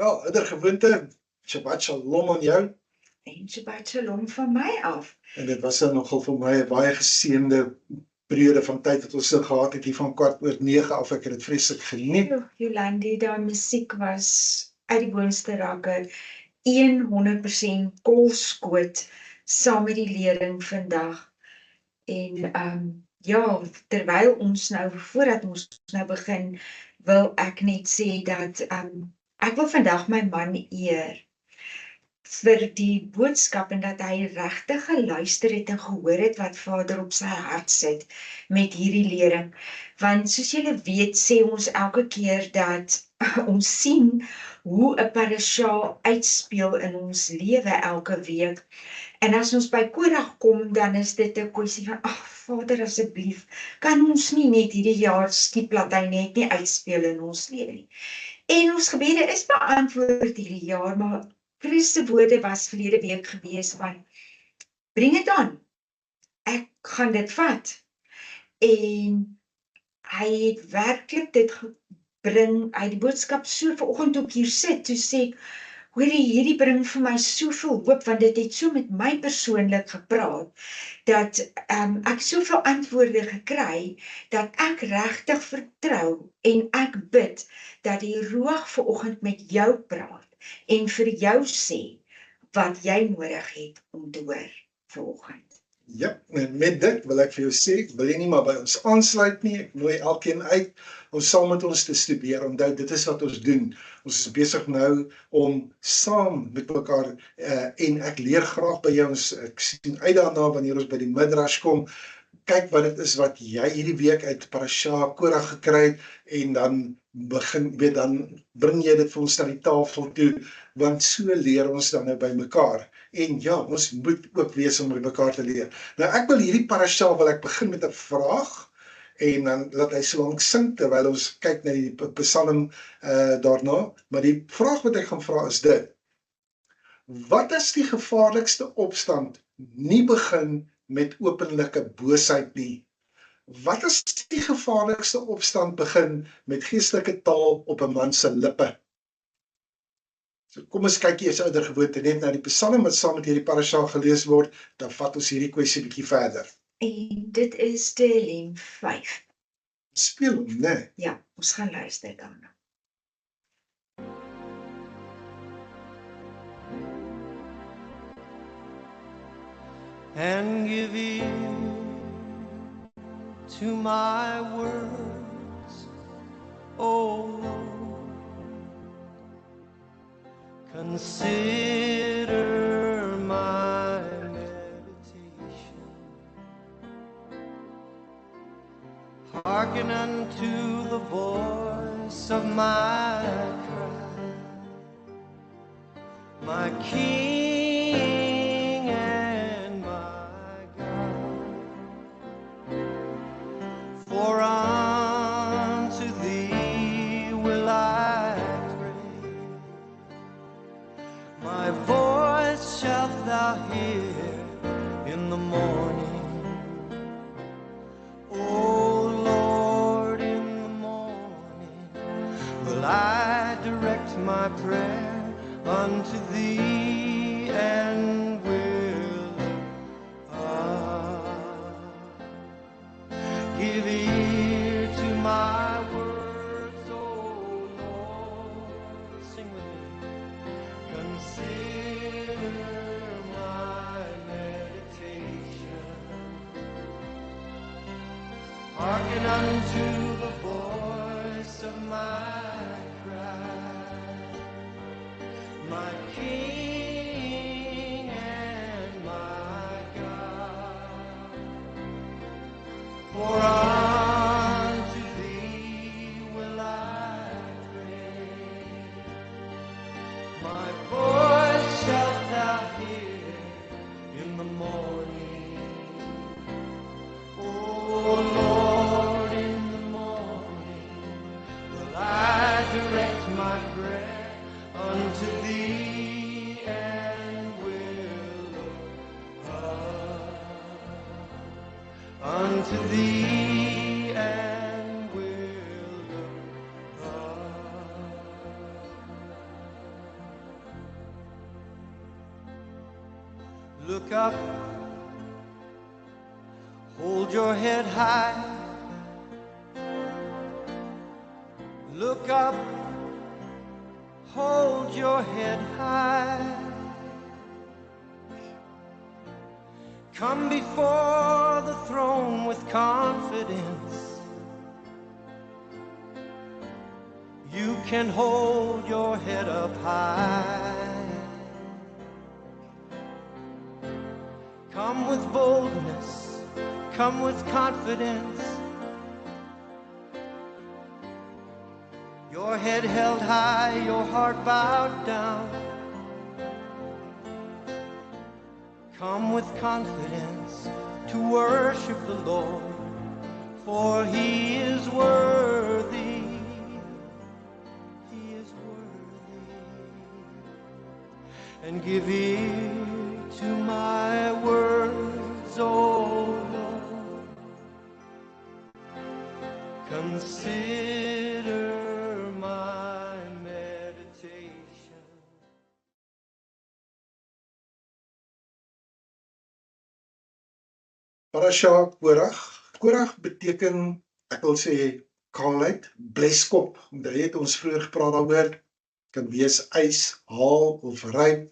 Wel, ieder gewoonte, Shabbat Shalom aan jou. En Shabbat Shalom van my af. En dit was dan nogal vir my 'n baie geseënde periode van tyd wat ons gehad het hier van 8:45 af. Ek het dit vreeslik geniet. Jolandi, daai musiek was uit die boonste rakke 100% kolskoot saam met die leerling vandag. En ja, terwyl ons nou, voordat ons nou begin, wil ek net sê dat ek wil vandag my man eer vir die boodskap en dat hy regtig geluister het en gehoor het wat Vader op sy hart sit met hierdie lering. Want soos julle weet, sê ons elke keer dat ons sien hoe 'n parasha uitspeel in ons lewe elke week. En as ons by Korag kom, dan is dit 'n kwessie van, ag Vader, asseblief, kan ons nie net hierdie jaar skiep laat hy net nie uitspeel in ons lewe nie. En ons gebede is beantwoord hierdie jaar, maar Chris se woorde was verlede week gewees van, bring dit aan, ek gaan dit vat. En hy het werklik dit gebring, hy die boodskap so vanoggend ook hier sit, toe sê ek, hoorie, hierdie bring vir my soveel hoop, want dit het so met my persoonlik gepraat, dat ek soveel antwoorde gekry, dat ek regtig vertrou, en ek bid, dat die Ruach vanoggend met jou praat, en vir jou sê, wat jy nodig het om te hoor vanoggend. Ja, en met dit wil ek vir jou sê, ek wil jy nie maar by ons aansluit nie, ek nooi elkeen uit, om saam met ons te studeer, omdat dit is wat ons doen. Ons is besig nou om saam met mekaar, en ek leer graag by jou, ek sien uit daarna wanneer ons by die midrash kom, kyk wat dit is wat jy hierdie week uit Parasha Korag gekry het, en dan dan bring jy dit vir ons na die tafel toe, want so leer ons dan nou by mekaar. En ja, ons moet ook wees om by mekaar te leer. Nou ek wil hierdie Parasha, wil ek begin met 'n vraag, en dan laat hy so lank sing, terwyl ons kyk na die Psalm daarna, maar die vraag wat ek gaan vra is dit: wat is die gevaarlikste opstand nie begin met openlike boosheid nie? Wat is die gevaarlikste opstand begin met geestelike taal op 'n man se lippe? So kom ons kyk eers ouer gewoonte net na die Psalm wat saam met hierdie parasha gelees word, dan vat ons hierdie kwessie bietjie verder. En dit is Tehillim 5. Speel hom, né? Ja, ons gaan luister daarna. And give ear to my words, O Lord. Consider my meditation. Hearken unto the voice of my cry, my King and my God. For unto thee will I pray, my voice shalt thou hear in the morning. O Lord, in the morning will I direct my prayer unto thee, and will give ear to my words, O Lord. Sing with me. Consider my meditation. Hearken unto the voice of my cry, my King and my God. For unto thee will I unto thee and will look up. Look up, hold your head high. Look up, hold your head high. Come before the throne with confidence. You can hold your head up high. Come with boldness, come with confidence. Your head held high, your heart bowed down. Come with confidence to worship the Lord, for He is worthy. He is worthy. And give ear to my words, O Lord. Consider my meditation. Parasha Korag. Korag beteken, ek wil sê, kaalheid, bleskop. Omdat het ons vroeër gepraat daaroor, kan wees ys, haal of ryp.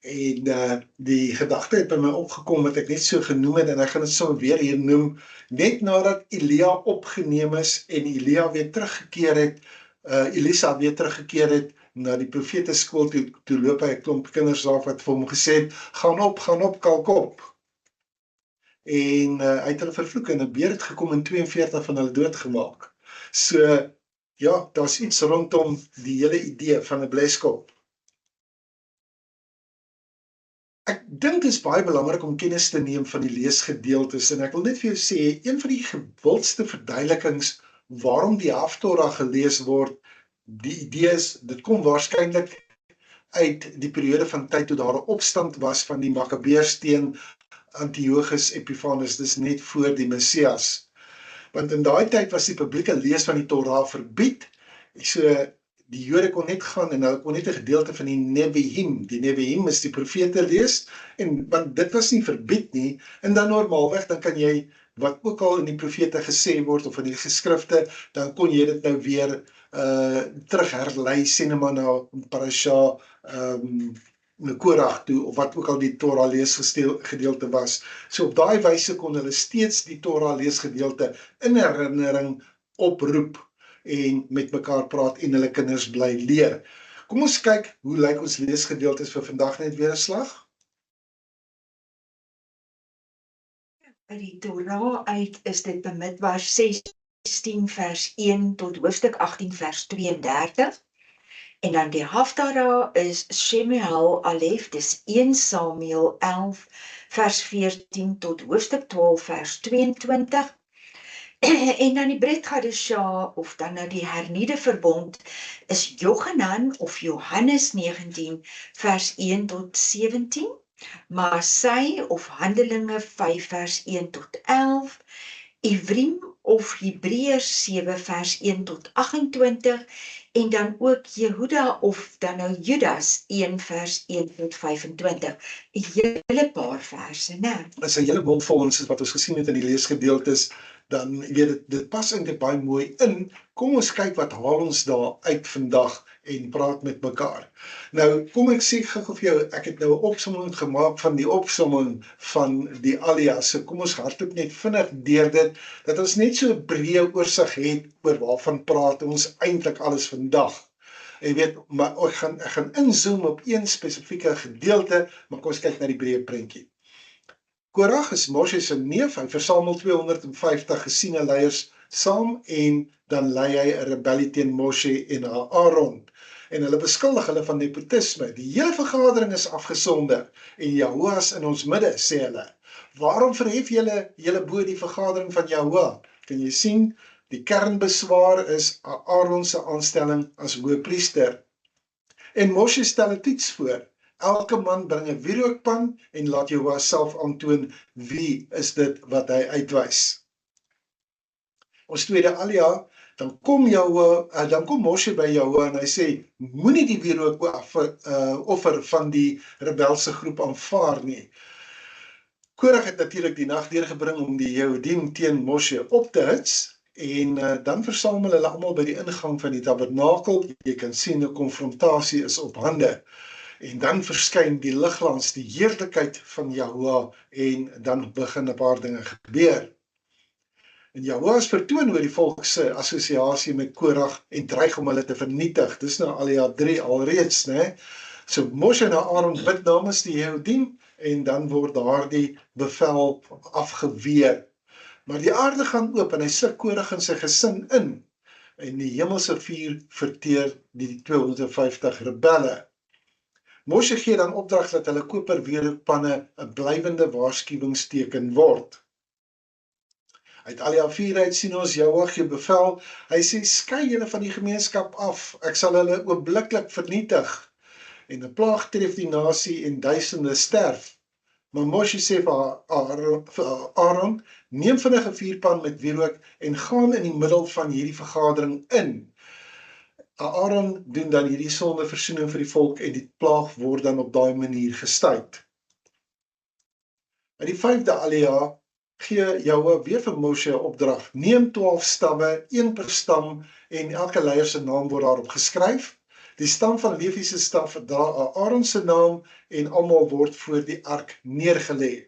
En die gedagte het by my opgekom wat ek net so genoem het, en ek gaan dit so weer hier noem, net nadat Elia opgeneem is en Elia weer teruggekeer het, Elisa weer teruggekeer het na die profeteskool toe loop hy 'n klomp kinders daar wat vir hom gesê het, gaan op, kalkop. En hy het hulle vervloek en 'n beer het gekom en 42 van hulle doodgemaak. So, ja, daar's iets rondom die hele idee van 'n bleskop. Ek dink dit is baie belangrik om kennis te neem van die leesgedeeltes, en ek wil net vir jou sê, een van die gewildste verduidelikings waarom die Haftorah gelees word, die idee is, dit kom waarskynlik uit die periode van tyd toe daar 'n opstand was van die Makabeërs teen Antiochus Epiphanes, dis net voor die Messias. Want in daai tyd was die publieke lees van die Torah verbied, so die Jode kon net gaan en hulle kon net 'n gedeelte van die Nevi'im is die profete lees, en want dit was nie verbied nie, en dan normaalweg, dan kan jy, wat ook al in die profete gesê word, of in die geskrifte, dan kon jy dit nou weer terug herlei, sê nou maar na Parasha Korag toe, of wat ook al die Torah leesgedeelte was. So op daai wyse kon hulle steeds die Torah leesgedeelte in herinnering oproep en met mekaar praat en hulle kinders bly leer. Kom ons kyk, hoe lyk ons leesgedeeltes vir vandag net weer 'n slag? Uit die Torah uit is dit Bamidbar 16 vers 1 tot hoofstuk 18 vers 32. En dan die Haftarah is Shemuel Alef, dis 1 Samuel 11 vers 14 tot hoofstuk 12 vers 22. En dan die Brit Hadashah, of dan nou die hernieude verbond, is Johanan of Johannes 19 vers 1 tot 17. Maasai of Handelinge 5 vers 1 tot 11. Ivrim of Hebreërs 7 vers 1 tot 28. En dan ook Jehuda of dan nou Judas 1 vers 1 tot 25. 'n hele paar verse, né? Dit is 'n hele mond vol ons wat ons gesien het in die leesgedeeltes, dan weet dit pas eintlik baie mooi in. Kom ons kyk wat haal ons daar uit vandag en praat met mekaar. Nou, kom ek sê gou vir jou, ek het nou 'n opsomming gemaak van die opsomming van die alias. So kom ons hardloop net vinnig deur dit, dat ons net so 'n breë oorsig het oor waarvan praat ons eintlik alles vandag. Jy weet, maar ek gaan inzoom op een spesifieke gedeelte, maar kom ons kyk na die breë prentjie. Korag is Moshe se neef, hy versamel 250 gesiene leiers saam en dan lei hy 'n rebellie teen Moshe en Aaron. En hulle beskuldig hulle van nepotisme. Die hele vergadering is afgesonder en Jahoua is in ons midde, sê hulle. Waarom verhef julle bo die vergadering van Jahoua? Kan jy sien, die kernbeswaar is Aaron se aanstelling as hoëpriester. En Moshe stel 'n toets voor. elke man bring 'n wierookpan en laat Jehovah self aantoon wie is dit wat hy uitwys. Ons tweede alia, dan kom Moshe by Jehovah en hy sê, moenie die wierook offer van die rebelse groep aanvaar nie. Korach het natuurlik die nag deurgebring om die Jehudim teen Moshe op te hits, en dan versamel hulle almal by die ingang van die tabernakel. Jy kan sien 'n konfrontasie is op hande. En dan verskyn die ligglans, die heerlikheid van Jehovah, en dan begin 'n paar dinge gebeur. En Jehovah is vertoon oor die volk se assosiasie met Korach en dreig om hulle te vernietig. Dis nou alia 3 alreeds, né? So Moshe en Aaron bid namens die Jehudim en dan word daardie bevel afgeweer. Maar die aarde gaan oop en hy sit Korach en sy gesin in, en die hemelse vuur verteer die 250 rebelle. Moshe gee dan opdrag dat hulle koper wierookpanne 'n blywende waarskuwingsteken word. Uit Alia 4 uit sien ons Jehovah gee bevel, hy sê, skei julle van die gemeenskap af, ek sal hulle oombliklik vernietig. En 'n plaag tref die nasie en duisende sterf. Maar Moshe sê vir Aaron, neem vinnig 'n vuurpan met wierook en gaan in die middel van hierdie vergadering in. Aaron doen dan hierdie sondeversoening vir die volk en die plaag word dan op daai manier gestuit. In die 5de alia gee Jehovah weer vir Moshe 'n opdrag. Neem 12 stamme, een per stam, en elke leier se naam word daarop geskryf. Die stam van Levi se staf dra Aaron se naam en almal word voor die ark neergelê.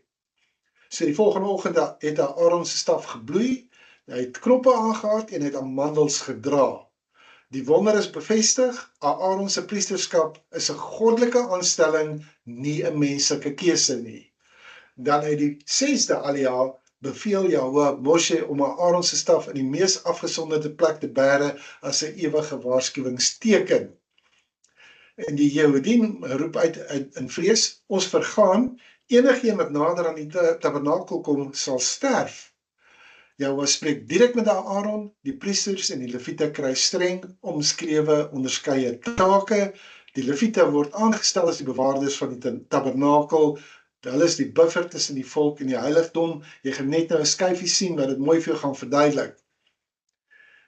So die volgende oggend het Aaron se staf gebloei, hy het knoppe aangehad en hy het amandels gedra. Die wonder is bevestig, Aaron se priesterskap is 'n goddelike aanstelling, nie 'n menslike keuse nie. Dan uit die 6de alia beveel Jehovah Moshe om Aaron se staf in die mees afgesonderde plek te bære as 'n ewige waarskuwingsteken. En die Jehudim roep uit in vrees, ons vergaan, enigeen wat nader aan die tabernakel kom, sal sterf. Jehovah spreek direk met Aaron, die priesters en die leviete kry streng omskrewe onderskeie take. Die leviete word aangestel as die bewaarders van die tabernakel. Hulle is die buffer tussen die volk en die heiligdom. Jy gaan net nou 'n skyfie sien wat dit mooi vir jou gaan verduidelik.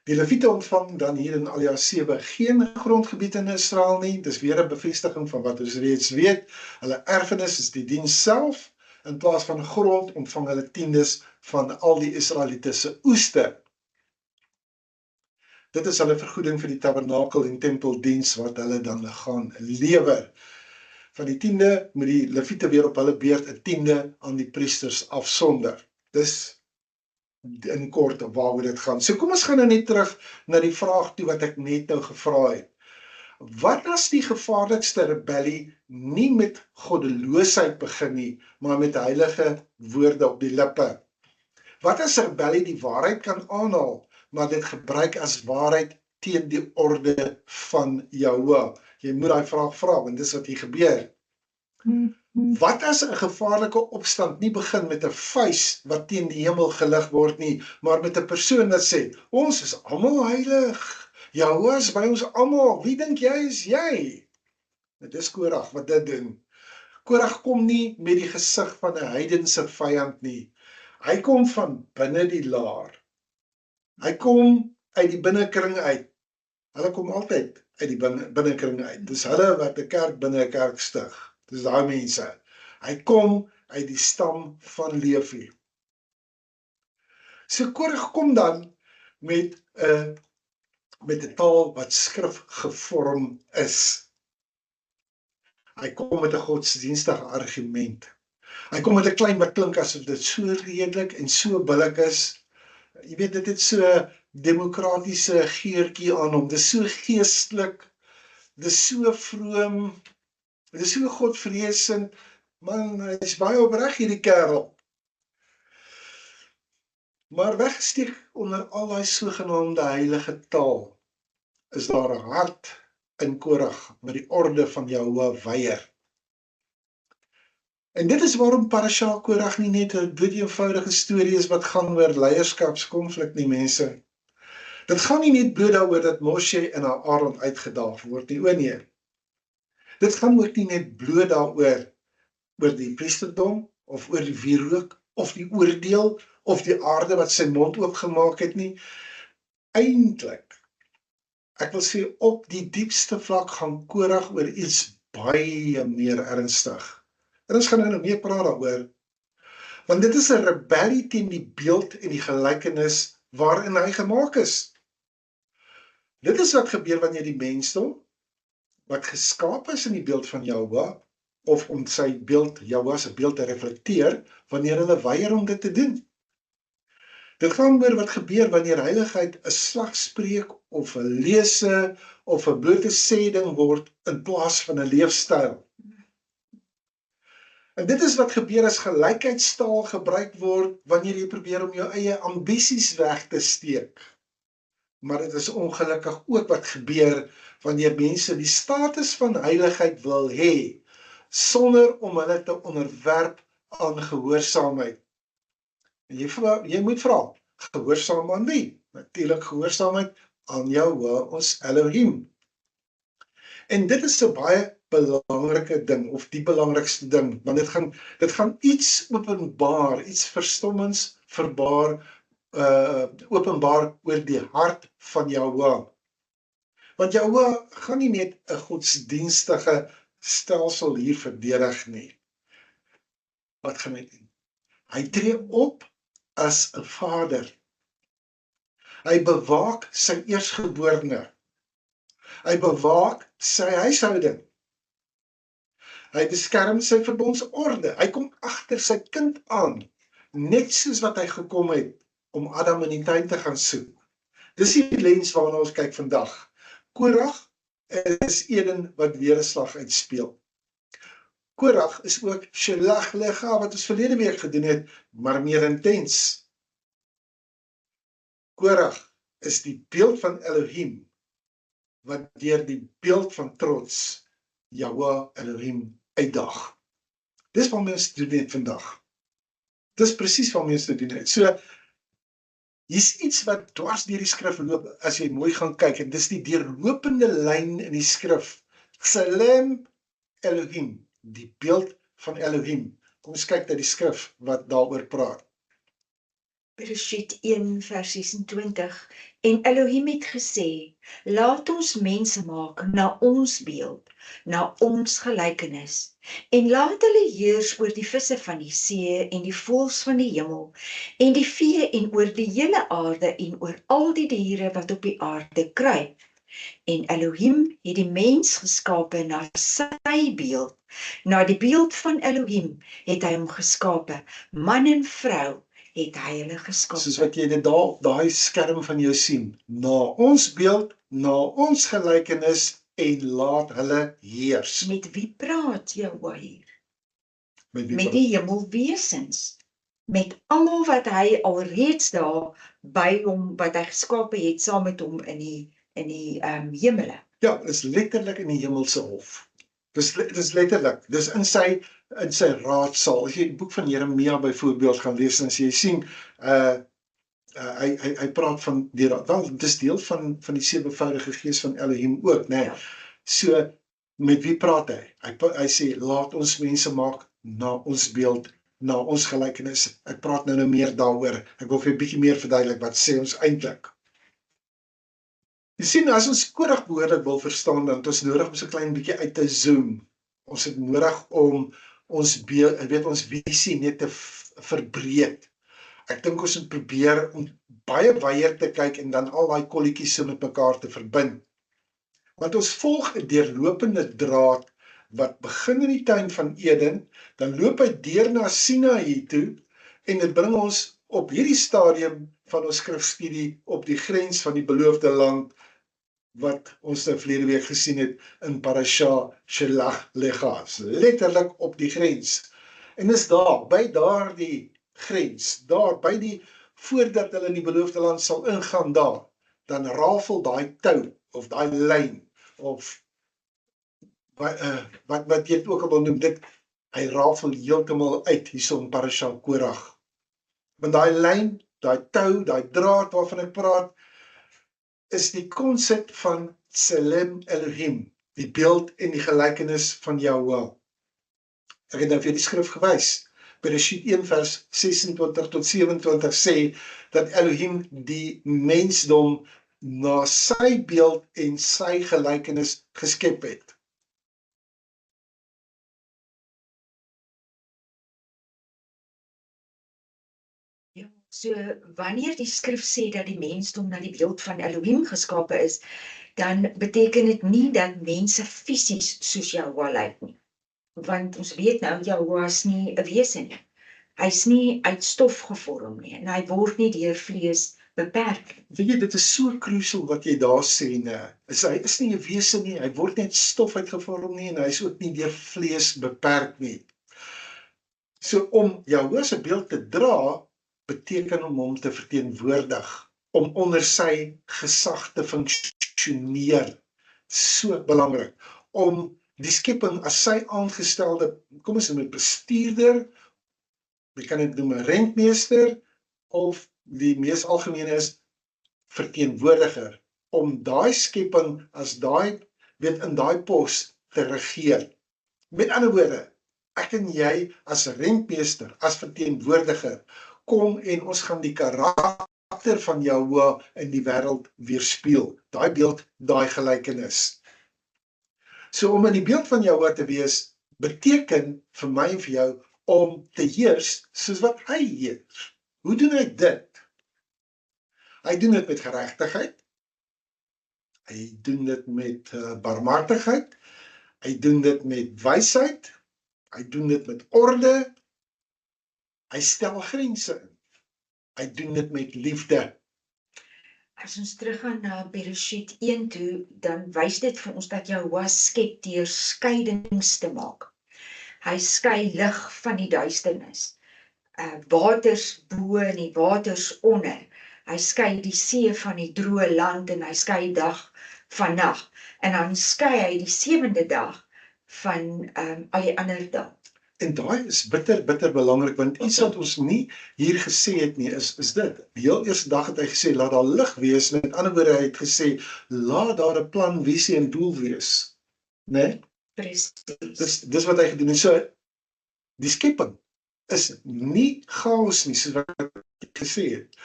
Die leviete ontvang dan hier in Alia 7 geen grondgebied in Israel nie. Dis weer 'n bevestiging van wat ons reeds weet. Hulle erfenis is die diens self. In plaas van grond ontvang hulle tiendes van al die Israeliete se oeste. Dit is hulle vergoeding vir die tabernakel en tempeldiens wat hulle dan gaan lewer. Van die 10de moet die leviete weer op hulle beurt 'n 10de aan die priesters afsonder. Dis in kort waaroor dit gaan. So kom ons gaan nou net terug na die vraag toe wat ek net nou gevra het. Wat as die gevaarlikste rebellie nie met goddeloosheid begin nie, maar met heilige woorde op die lippe? Wat as rebellie die waarheid kan aanhaal, maar dit gebruik as waarheid teen die orde van Jehovah? Jy moet daai vraag vra, want dis wat hier gebeur. Wat as 'n gevaarlike opstand nie begin met 'n vuis wat teen die hemel gelig word nie, maar met 'n persoon wat sê, ons is almal heilig, Jehovah is by ons almal, wie dink jy is jy? Dit is Korach wat dit doen. Korach kom nie met die gesig van 'n heidense vyand nie. Hy kom van binne die laar. Hy kom uit die binnekring uit. Hulle kom altyd uit die binnekring uit. Dis hulle wat 'n kerk binne 'n kerk stig. Dis daai mense. Hy kom uit die stam van Levi. So Korach kom dan met 'n taal wat skrifgevorm is. Hy kom met 'n godsdienstige argument. Hy kom met 'n klein wat klink asof dit so redelik en so billik is. Jy weet, dit het so demokratiese geurtjie aan hom. Dit is so geestelik. Dit is so vroom. Dit is so godvreesend. Man, hy is baie opreg hierdie kerel. Maar weggesteek onder al daai sogenaamde heilige taal is daar 'n hart in Korach wat die orde van Jehovah weier. En dit is waarom Parasha Korach nie net 'n dood-eenvoudige storie is wat gaan oor leierskapskonflik nie, mense. Dit gaan nie net bloot daaroor dat Moshe en Aaron uitgedaag word nie, o nee. Dit gaan ook nie net bloot daaroor oor die priesterdom, of oor die wierook, of die oordeel, of die aarde wat sy mond oopgemaak het nie. Eintlik, ek wil sê, op die diepste vlak gaan Korag oor iets baie meer ernstig. En ons gaan nou meer praat daaroor, want dit is 'n rebellie teen die beeld en die gelykenis waarin hy gemaak is. Dit is wat gebeur wanneer die mensdom, wat geskaap is in die beeld van Jahwe, of om sy beeld, Jahwe se beeld te reflekteer, wanneer hulle weier om dit te doen. Dit gaan oor wat gebeur wanneer heiligheid 'n slagspreuk of 'n lese of 'n blote sêding word in plaas van 'n leefstyl. En dit is wat gebeur as gelykheidstaal gebruik word wanneer jy probeer om jou eie ambisies weg te steek. Maar dit is ongelukkig ook wat gebeur wanneer mense die status van heiligheid wil hê, sonder om hulle te onderwerp aan gehoorsaamheid. En jy moet vra, gehoorsaam aan wie? Natuurlik gehoorsaamheid aan Jahwe, ons Elohim. En dit is 'n baie belangrike ding, of die belangrikste ding, want dit gaan iets openbaar, iets verstommends openbaar oor die hart van Jahwe. Want Jahwe gaan nie net 'n godsdienstige stelsel hier verdedig nie. Wat gaan hy doen? Hy tree op as 'n vader. Hy bewaak sy eersgeborene. Hy bewaak sy huishouding. Hy beskerm sy verbondsorde. Hy kom agter sy kind aan, net soos wat hy gekom het om Adam in die tuin te gaan soek. Dis die lens waarna ons kyk vandag. Korag is een wat weer 'n slag uitspeel. Korag is ook Shelach Lecha, wat ons verlede week gedoen het, maar meer intens. Korag is die beeld van Elohim, wat deur die beeld van trots Jahwe Elohim uitdaag. Dis wat ons doen het vandag. Dis presies wat ons doen het. So, hier's iets wat dwars deur die skrif loop, as jy mooi gaan kyk, en dis die deurlopende lyn in die skrif. Tselem Elohim, die beeld van Elohim. Kom ons kyk na die skrif wat daaroor praat. Bereshit 1 vers 26. En Elohim het gesê, laat ons mense maak na ons beeld, na ons gelykenis, en laat hulle heers oor die visse van die see en die voëls van die hemel, en die vee en oor die hele aarde en oor al die diere wat op die aarde kruip. En Elohim het die mens geskape na sy beeld, na die beeld van Elohim het hy hom geskape, man en vrou het hy hulle geskape. Soos wat jy dit daar op daai skerm van jou sien, na ons beeld, na ons gelykenis, en laat hulle heers. Met wie praat Jahwe hier? Met wie Met praat? die hemelwesens, met almal wat hy alreeds daar by hom, wat hy geskape het, saam met hom in die hemele. Ja, is letterlik in die hemelse hof. Dis letterlik, dis in sy raadsaal. As jy die boek van Jeremia byvoorbeeld gaan lees, en as jy sien, hy praat van die raad, wel, dis deel van die sewenvoudige gees van Elohim ook, né? Ja. So, met wie praat hy? Hy sê, laat ons mense maak na ons beeld, na ons gelykenis. Ek praat nou meer daaroor. Ek wil vir 'n bietjie meer verduidelik, wat sê ons eintlik? Jy sien, as ons Korag behoorlik wil verstaan, dan het ons nodig om so 'n klein bietjie uit te zoom. Ons het nodig om ons visie net te verbreek. Ek dink ons moet probeer om baie wyeer te kyk en dan al daai kolletjies so met mekaar te verbind. Want ons volg 'n deurlopende draad wat begin in die tuin van Eden, dan loop hy deur na Sinaï toe, en dit bring ons op hierdie stadium van ons skrifstudie op die grens van die beloofde land, wat ons nou verlede week gesien het in Parasha Shelach Lecha, letterlik op die grens. En is daar, by daardie grens, daar by die, voordat hulle in die beloofde land sal ingaan daar, dan rafel daai tou, of daai lyn, of wat jy het ook al wil noem, dit, hy rafel heeltemal uit, hierso in Parasha Korag. Want daai lyn, daai tou, daai draad waarvan ek praat, is die konsep van Tselem Elohim, die beeld en die gelykenis van Jahwe. Ek het nou vir die skrif gewys. Bereshit 1 vers 26 tot 27 sê dat Elohim die mensdom na sy beeld en sy gelykenis geskep het. Ja, so wanneer die skrif sê dat die mensdom na die beeld van Elohim geskape is, dan beteken dit nie dat mense fisies soos Jahwe lyk nie. Want ons weet nou, Jahwe is nie 'n wese nie. Hy's nie uit stof gevorm nie en hy word nie deur vlees beperk nie. Weet jy, dit is so crucial wat jy daar sê, nee. Hy is nie 'n wese nie, hy word net stof uitgevorm nie en hy is ook nie deur vlees beperk nie. So om Jahwe se beeld te dra, beteken om hom te verteenwoordig, om onder sy gesag te funksioneer. So belangrik, om die skepping as sy aangestelde, kom ons noem dit bestuurder, jy kan dit noem 'n rentmeester, of die mees algemene is verteenwoordiger, om daai skepping as in daai pos te regeer. Met ander woorde, ek en jy as rentmeester, as verteenwoordiger, kom en ons gaan die karakter van Jahwe in die wêreld weerspieël. Daai beeld, daai gelykenis. So om in die beeld van Jahwe te wees, beteken vir my en vir jou om te heers soos wat hy heers. Hoe doen hy dit? Hy doen dit met geregtigheid. Hy doen dit met barmhartigheid. Hy doen dit met wysheid. Hy doen dit met orde. Hy stel grense in. Hy doen dit met liefde. As ons teruggaan na Bereshit 1 toe, dan wys dit vir ons dat Jahwe skep deur skeidings te maak. Hy skei lig van die duisternis. Waters bo en die waters onder. Hy skei die see van die droë land en hy skei dag van nag. En dan skei hy die 7de dag van al die ander dae. En daai is bitter belangrik, want iets wat ons nie hier gesê het nie, is dit. Die heel eerste dag het hy gesê, laat daar lig wees, met ander woorde, hy het gesê, laat daar 'n plan, visie en doel wees. Nee? Presies. Dis wat hy gedoen het. So, die skepping is nie chaos nie, soos wat ek gesê het.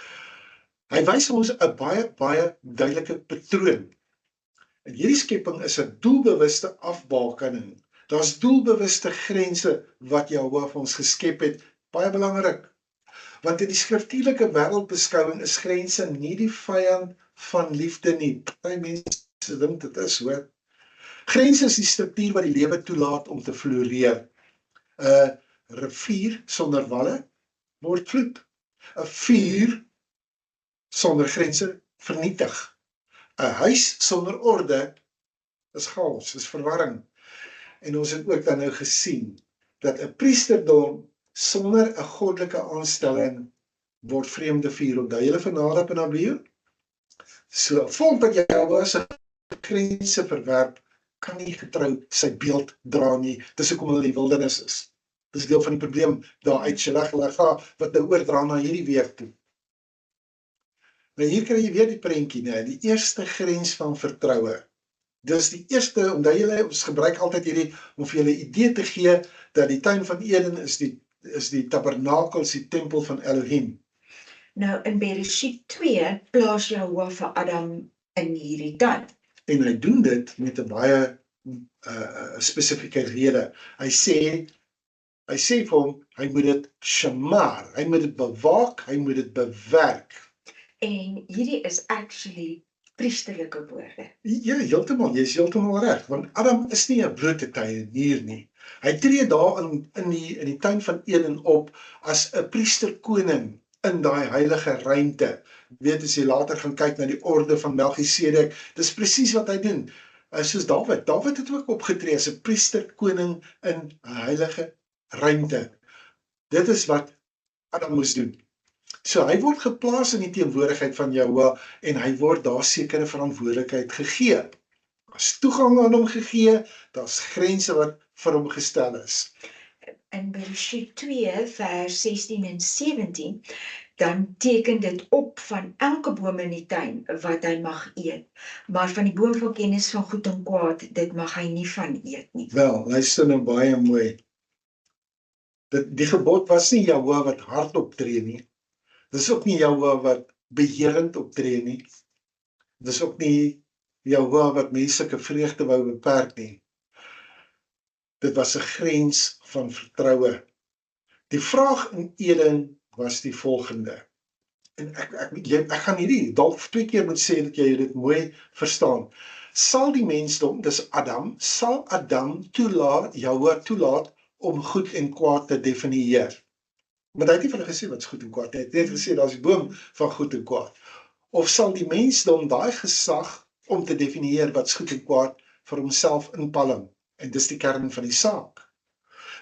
Hy wys ons 'n baie duidelike patroon. En hierdie skepping is 'n doelbewuste afbakening. Daar's doelbewuste grense wat Jahwe vir ons geskep het, baie belangrik. Want in die skriftuurlike wêreldbeskouing is grense nie die vyand van liefde nie. Party mense dink dit is, hoor. Grense is die struktuur wat die lewe toelaat om te floreer. 'n Rivier sonder walle word vloed. 'n Vuur sonder grense vernietig. 'n Huis sonder orde is chaos, is verwarring. En ons het ook dan nou gesien dat 'n priesterdom sonder 'n goddelike aanstelling word vreemde vuur. Onthou julle van Nadab en Abihu? So 'n volk wat Jahwe se grense verwerp, kan nie getrou sy beeld dra nie. Dis hoekom hulle in die wildernis is. Dis deel van die probleem daar uit Shelach wat nou oordra na hierdie week toe. Nou hier kry jy weer die prentjie, nee, die eerste grens van vertroue. Dis die eerste, omdat julle, ons gebruik altyd hierdie, om vir julle 'n idee te gee, dat die tuin van Eden is die tabernakel, die tempel van Elohim. Nou in Bereshit 2 plaas Jahwe vir Adam in hierdie tuin. En hy doen dit met 'n baie spesifieke rede. Hy sê vir hom, hy moet dit shamar, hy moet dit bewaak, hy moet dit bewerk. En hierdie is actually priesterlike woorde. Ja, heeltemal, jy is heeltemal reg, want Adam is nie 'n blote tuinier nie. Hy tree daar in die tuin van Eden op as 'n priesterkoning in daai heilige ruimte. Weet as jy later gaan kyk na die orde van Melchisedek, dis presies wat hy doen. Soos Dawid het ook opgetree as 'n priesterkoning in 'n heilige ruimte. Dit is wat Adam moes doen. So hy word geplaas in die teenwoordigheid van Jahwe en hy word daar sekere verantwoordelikheid gegee. Daar's toegang aan hom gegee, daar's grense wat vir hom gestel is. In Bereshit 2 vers 16 en 17 dan teken dit op van elke boom in die tuin wat hy mag eet. Maar van die boom van kennis van goed en kwaad, dit mag hy nie van eet nie. Wel, luister nou baie mooi. Die gebod was nie Jahwe wat hard optree nie. Dis ook nie Jahwe wat beheerend optree nie. Dis ook nie Jahwe wat menslike vreugde wou beperk nie. Dit was 'n grens van vertroue. Die vraag in Eden was die volgende. En ek gaan hierdie dalk 2 keer moet sê dat jy dit mooi verstaan. Sal die mensdom, dis Adam, sal Adam Jahwe toelaat om goed en kwaad te definieer? Maar hy het nie vir hulle gesê wat is goed en kwaad. Hy het net gesê daar's die boom van goed en kwaad. Of sal die mensdom daai gesag om te definieer wat is goed en kwaad vir homself inpalm? En dis die kern van die saak.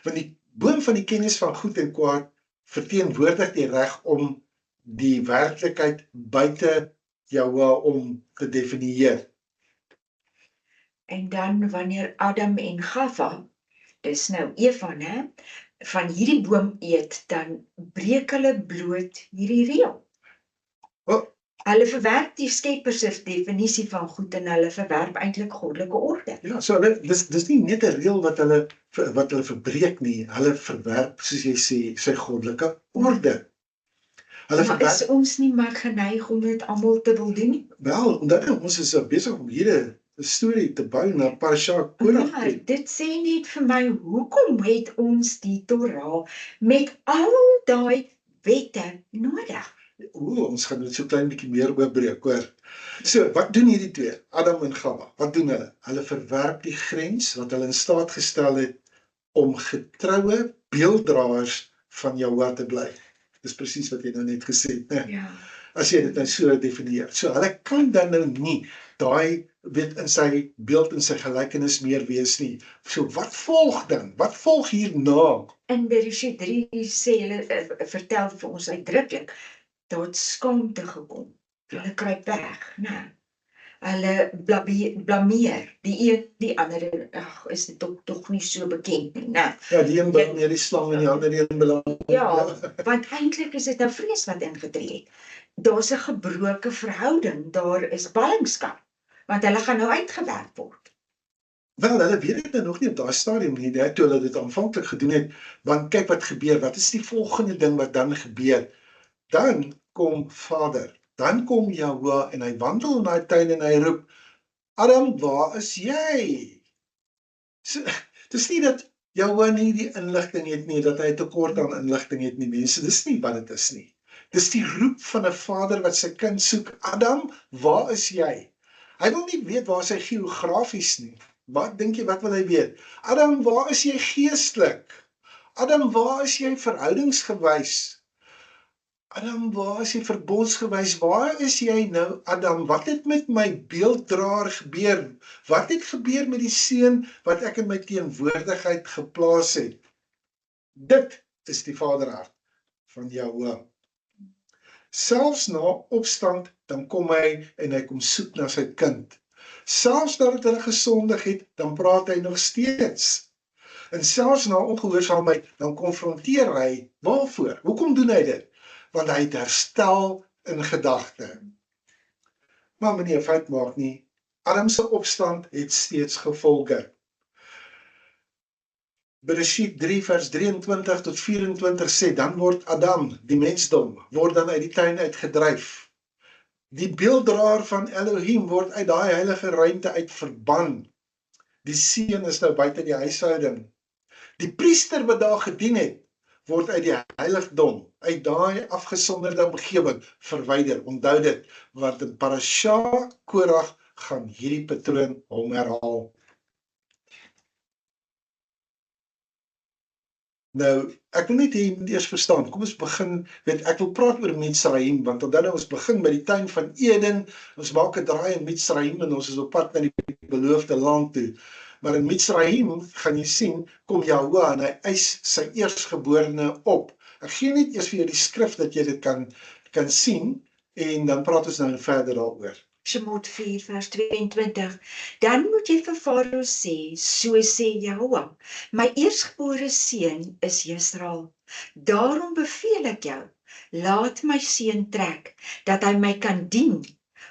Want die boom van die kennis van goed en kwaad verteenwoordig die reg om die werklikheid buite Jahwe om te definieer. En dan wanneer Adam en Gava, dis nou Eva, né, van hierdie boom eet, dan breek hulle bloot hierdie reël. Wel, Hulle verwerp die Skepper se definisie van goed en hulle verwerp eintlik goddelike orde. ja, so dis nie net 'n reël wat hulle verbreek nie, hulle verwerp, soos jy sê, sy goddelike orde. Hulle Maar verwerp, is ons nie maar geneig om dit almal te wil doen nie? wel, omdat ons is besig om hierdie storie te bou na Parasha Korach Maar toe. dit sê net vir my, hoekom het ons die Torah met al daai wette nodig? Ons gaan dit so klein bietjie meer oopbreek, hoor. So, wat doen hierdie twee, Adam en Gava? Wat doen hulle? Hulle verwerp die grens wat hulle in staat gestel het om getroue beelddraers van Jahwe te bly. Dis presies wat jy nou net gesê het, né? Ja. As jy dit nou so definieer. So, hulle kan dan nou nie daai in sy beeld en sy gelykenis meer wees nie. So, wat volg dan? Wat volg hierna? In Bereshit 3 sê hulle, vertel vir ons uitdruklik, daar het skaamte gekom. Hulle kruip weg, né? Hulle blameer, die een, die ander, is dit tog nie so bekend nie, né? Ja, die een blameer die slang en die ander een blameer. Ja, want eintlik is dit nou vrees wat ingetree het. Daar's 'n gebroke verhouding, daar is ballingskap, want hulle gaan nou uitgewerk word. Wel, hulle weet dit nou nog nie op daai stadium nie, net toe hulle dit aanvanklik gedoen het, want kyk wat gebeur, wat is die volgende ding wat dan gebeur? Dan kom Vader, dan kom Jahwe en hy wandel in daai tuin en hy roep, Adam, waar is jy? So, dis nie dat Jahwe nie die inligting het nie, dat hy tekort aan inligting het nie, mense, dis nie wat dit is nie. Dis die roep van 'n vader wat sy kind soek, Adam, waar is jy? Hy wil nie weet waar sy geografies nie. Wat dink jy, wat wil hy weet? Adam, waar is jy geestelik? Adam, waar is jy verhoudingsgewys? Adam, waar is jy verbondsgewys? Waar is jy nou, Adam? Wat het met my beelddraer gebeur? Wat het gebeur met die seun wat ek in my teenwoordigheid geplaas het? Dit is die vaderhart van Jahwe. Selfs na opstand, dan kom hy en hy kom soek na sy kind. Selfs nadat hulle gesondig het, dan praat hy nog steeds. En selfs na ongehoorsaamheid, dan konfronteer hy. Waarvoor? Hoekom doen hy dit? Want hy het herstel in gedagte. Maar meneer, fout maak nie. Adam se opstand het steeds gevolge. Bereshit 3 vers 23 tot 24 sê, dan word Adam, die mensdom, word dan uit die tuin uitgedryf. Die beelddraer van Elohim word uit daai heilige ruimte uit verban. Die seun is nou buite die huishouding. Die priester wat daar gedien het, word uit die heiligdom, uit daai afgesonderde omgewing verwyder. Onthou dit, want in Parasha Korach gaan hierdie patroon hom herhaal. Nou, ek wil net hê jy moet eers verstaan, kom ons begin, ek wil praat oor Mitzrayim, want onthou nou, ons begin by die tuin van Eden, ons maak 'n draai in Mitzrayim en ons is op pad na die beloofde land toe. Maar in Mitzrayim, gaan jy sien, kom Jahwe en hy eis sy eerstgeborene op. Ek gee net eers vir jou die skrif dat jy dit kan sien, en dan praat ons nou verder daaroor. Shemot 4 vers 22, dan moet jy vir Farao sê, so sê Jahwe, my eerstgebore seun is Israel. Daarom beveel ek jou, laat my seun trek, dat hy my kan dien,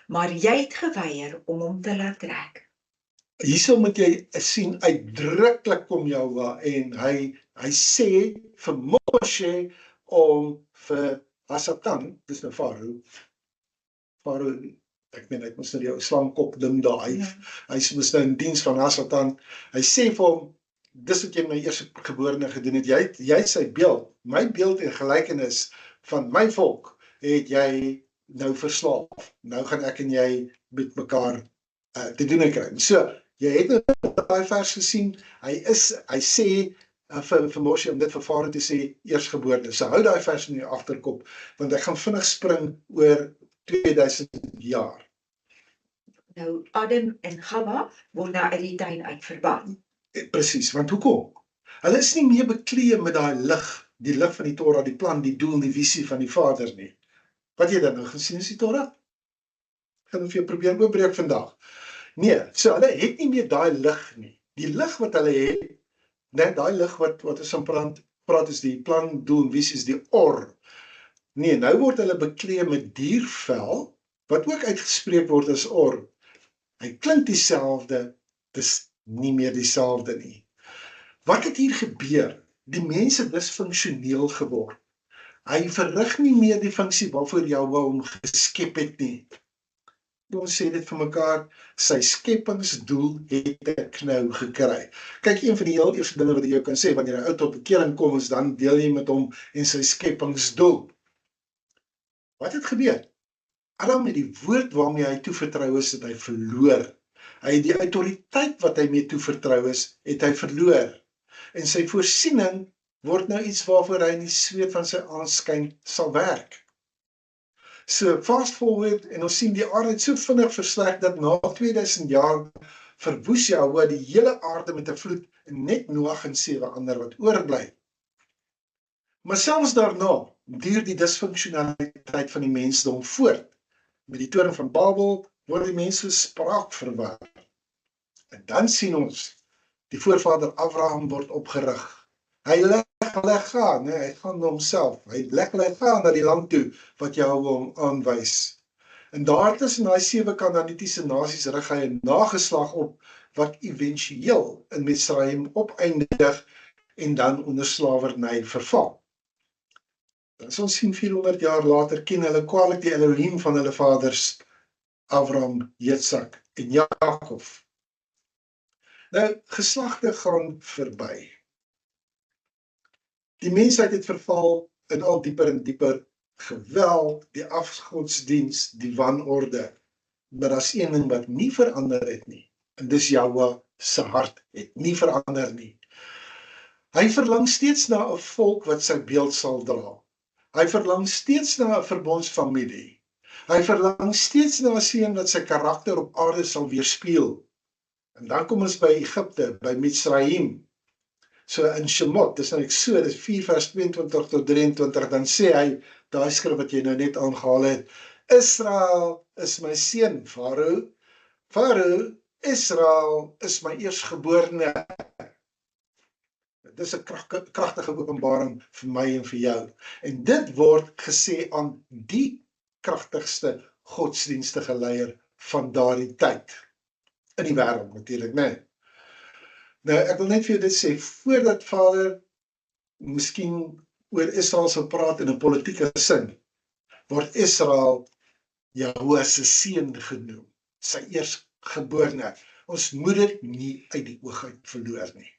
maar jy het geweier om hom te laat trek. Hierso moet jy sien, uitdruklik kom Jahwe en hy sê vir Moshe om vir Hasatan, dis nou Farao, ek meen, hy moes nou die ou slangkop ding daar, hy moes nou in diens van Hasatan, hy sê vir hom, dis wat jy my eerstgeborene gedoen het, jy sy beeld, my beeld en gelykenis van my volk, het jy nou verslaaf, nou gaan ek en jy met mekaar te doen kry. So, jy het nou daai vers gesien, hy sê vir Moshe om dit vir Farao te sê, eerstgeborene. So hou daai vers in jou agterkop, want ek gaan vinnig spring oor 2000 jaar. Nou, Adam en Gawa word nou uit die tuin uit verban. Presies, want hoekom? Hulle is nie meer bekleed met daai lig, die lig van die Torah, die plan, die doel, die visie van die Vader nie. Wat jy dan nou gesien is die Torah? Ek gaan vir jou probeer oopbreek vandag. Nee, so hulle het nie meer daai lig nie. Die lig wat hulle het, net daai lig wat ons van praat is die plan, doel, visie is die or. Nee, nou word hulle bekleed met diervel, wat ook uitgespreek word as or. Hy klink dieselfde, dis nie meer dieselfde nie. Wat het hier gebeur? Die mense disfunksioneel geword. Hy verrig nie meer die funksie waarvoor Jahwe hom geskep het nie. Ons sê dit vir mekaar, sy skepingsdoel het ek nou gekry. Kyk, een van die heel eerste dinge wat jy kan sê, wanneer jy uit tot bekering kom, is dan deel jy met hom en sy skepingsdoel. Wat het gebeur? Adam het die woord waarmee hy toevertrou is, het hy verloor. Hy het die autoriteit wat hy mee toevertrou is, het hy verloor. En sy voorsiening word nou iets waarvoor hy in die sweet van sy aanskyn sal werk. So fast forward en ons sien die aarde het so vinnig versleg dat na 2000 jaar verwoes Jahwe die hele aarde met 'n vloed en net Noag en 7 ander wat oorbly. Maar selfs daarna duur die disfunksionaliteit van die mensdom voort. Met die toren van Babel word die mense spraak verwar. En dan sien ons die voorvader Abraham word opgerig. Hy leg gaan, hy gaan na homself. Hy leg gaan na die land toe wat Jahwe hom aanwys. En daar tussen daai 7 Kanaanitiese nasies rig hy 'n nageslag op wat éventueel in Misraim opeindig en dan onder slawerny verval. As ons sien 400 jaar later ken hulle kwaliek die Elohim van hulle vaders Abraham, Jitsak en Jakob. Nou, geslagte gaan verby. Die mensheid het verval in al dieper en dieper geweld, die afgodsdiens, die wanorde. Maar daar is een ding wat nie verander het nie. En dis Jahwe se hart het nie verander nie. Hy verlang steeds na 'n volk wat sy beeld sal dra. Hy verlang steeds na 'n verbondsfamilie. Hy verlang steeds na 'n seun wat sy karakter op aarde sal weerspieël. En dan kom ons by Egipte, by Misraim. So in Shemot, dis nou Eksodus 4 vers 22 tot 23, dan sê hy, daai skrif wat jy nou net aangehaal het, Israel is my seun, Farao. Farao, Israel is my eerstgeborene. Dit is 'n kragtige openbaring vir my en vir jou. En dit word gesê aan die kragtigste godsdienstige leier van daardie tyd. In die wêreld natuurlik, né? Nou, ek wil net vir jou dit sê, voordat Vader miskien oor Israel sal praat in 'n politieke sin, word Israel Jahwe se seun genoem, sy eerstgeborene. Ons moet dit nie uit die oog uit verloor nie.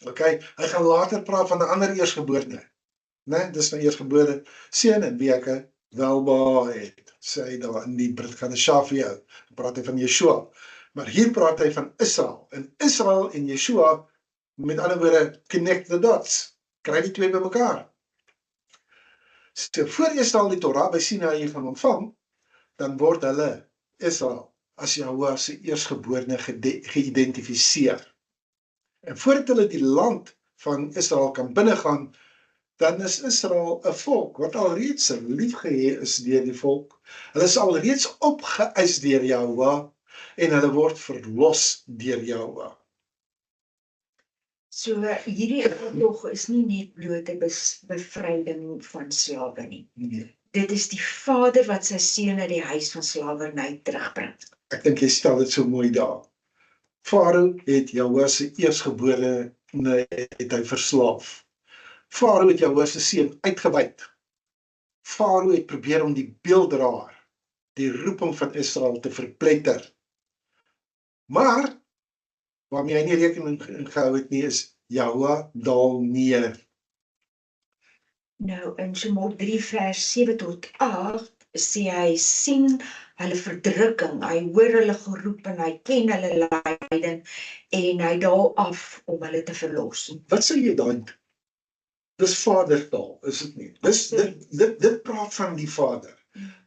Okay, hy gaan later praat van 'n ander eerstgeborene, né? Dis my eerstgebore seun en wie ek 'n welbehae het, sê hy daar in die Brit gaan 'n Shafia, dan praat hy van Yeshua. Maar hier praat hy van Israel. En Israel en Yeshua, met ander woorde, connect the dots. Kry die twee by mekaar. So, voor Israel die Torah by Sinaï gaan ontvang, dan word hulle, Israel, as Jahwe se eerstgeborene geïdentifiseer. En voordat hulle die land van Israel kan binnegaan, dan is Israel 'n volk wat alreeds liefgehê is deur die volk. Hulle is alreeds opgeëis deur Jahwe, en hulle word verlos deur Jahwe. So hierdie tog is nie net blote bevryding van slawe nie. Nee. Dit is die Vader wat sy seun uit die huis van slawerny terugbring. Ek dink jy stel dit so mooi daar. Farao het Jahua se eersgeborene het hy verslaaf. Farao het Jahua se seun uitgebuit. Farao het probeer om die beelddraer, die roeping van Israel te verpletter. Maar waarmee hy nie rekening gehou het nie, is Jahua daal neer. Nou in Shemot 3 vers 7 tot 8 sê hy sien hulle verdrukking, hy hoor hulle geroep en hy ken hulle lyding en hy daal af om hulle te verlos. Wat sê jy dan? Dis vadertaal, is dit nie? Dit praat van die Vader.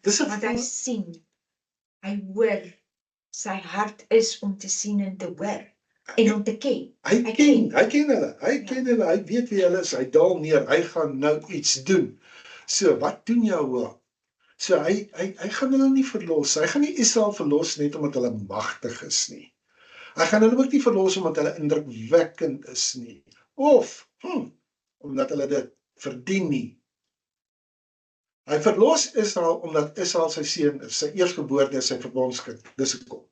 Dis 'n Want hy sien, hy hoor, sy hart is om te sien en te hoor en om te ken. Hy ken hulle, hy weet wie hulle is, hy daal neer, hy gaan nou iets doen. So, wat doen Jahua? So, hy gaan hulle nie verlos, hy gaan nie Israel verlos net omdat hulle magtig is nie. Hy gaan hulle ook nie verlos omdat hulle indrukwekkend is nie, of, omdat hulle dit verdien nie. Hy verlos Israel omdat Israel sy seun is, sy eerstgebore, sy verbondskind, dis hoekom.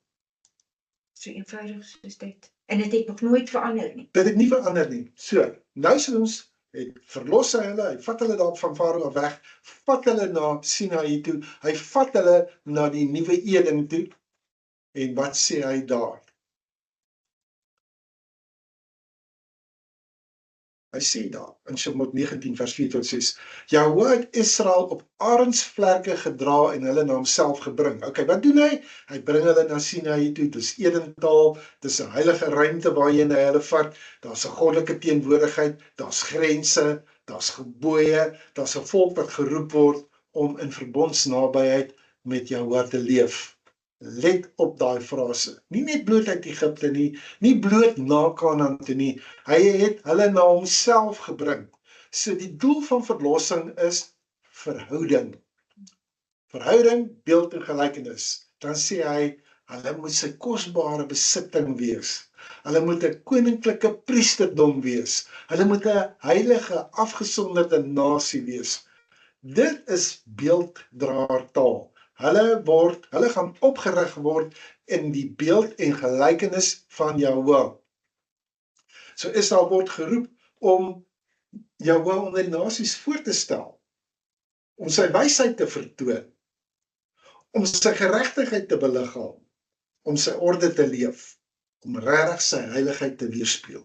So eenvoudig soos dit. En dit het nog nooit verander nie. Dit het nie verander nie. So, nou soos verlos hy hulle, hy vat hulle daar van Farao af weg, vat hulle na Sinaï toe, hy vat hulle na die nuwe Eden toe, en wat sê hy daar? Hy sê daar, in Shemot 19 vers 4 tot 6, Jahua het Israel op arendsvlerke gedra en hulle na homself gebring. Ok, wat doen hy? Hy bring hulle na Sinaï toe, dis Edentaal, dis 'n heilige ruimte waarheen hy hulle vat, daar's 'n goddelike teenwoordigheid, daar's grense, daar's gebooie, daar's 'n volk wat geroep word om in verbondsnabyheid met Jahua te leef. Let op daai frase. Nie net bloot uit Egipte nie, nie bloot na Kanaan toe nie. Hy het hulle na homself gebring. So die doel van verlossing is verhouding. Verhouding, beeld en gelykenis. Dan sê hy, hulle moet sy kosbare besitting wees. Hulle moet 'n koninklike priesterdom wees. Hulle moet 'n heilige, afgesonderde nasie wees. Dit is beelddraertaal. Hulle gaan opgerig word in die beeld en gelykenis van Jahua. So Israel word geroep om Jahua onder die nasies voor te stel, om sy wysheid te vertoon, om sy geregtigheid te beliggaam, om sy orde te leef, om regtig sy heiligheid te weerspieël.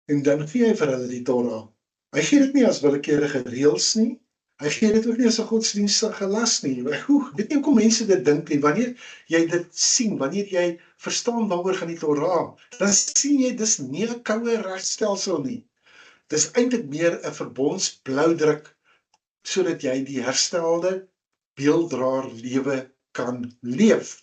En dan gee hy vir hulle die Torah. Hy gee dit nie as willekeurige reëls nie. Hy gee dit ook nie as 'n godsdienstige las nie. Weet nie hoekom mense dit dink nie. Wanneer jy dit sien, wanneer jy verstaan waaroor gaan die Torah, dan sien jy dis nie 'n koue regstelsel nie. Dis eintlik meer 'n verbondsblauwdruk sodat jy die herstelde beelddraer lewe kan leef.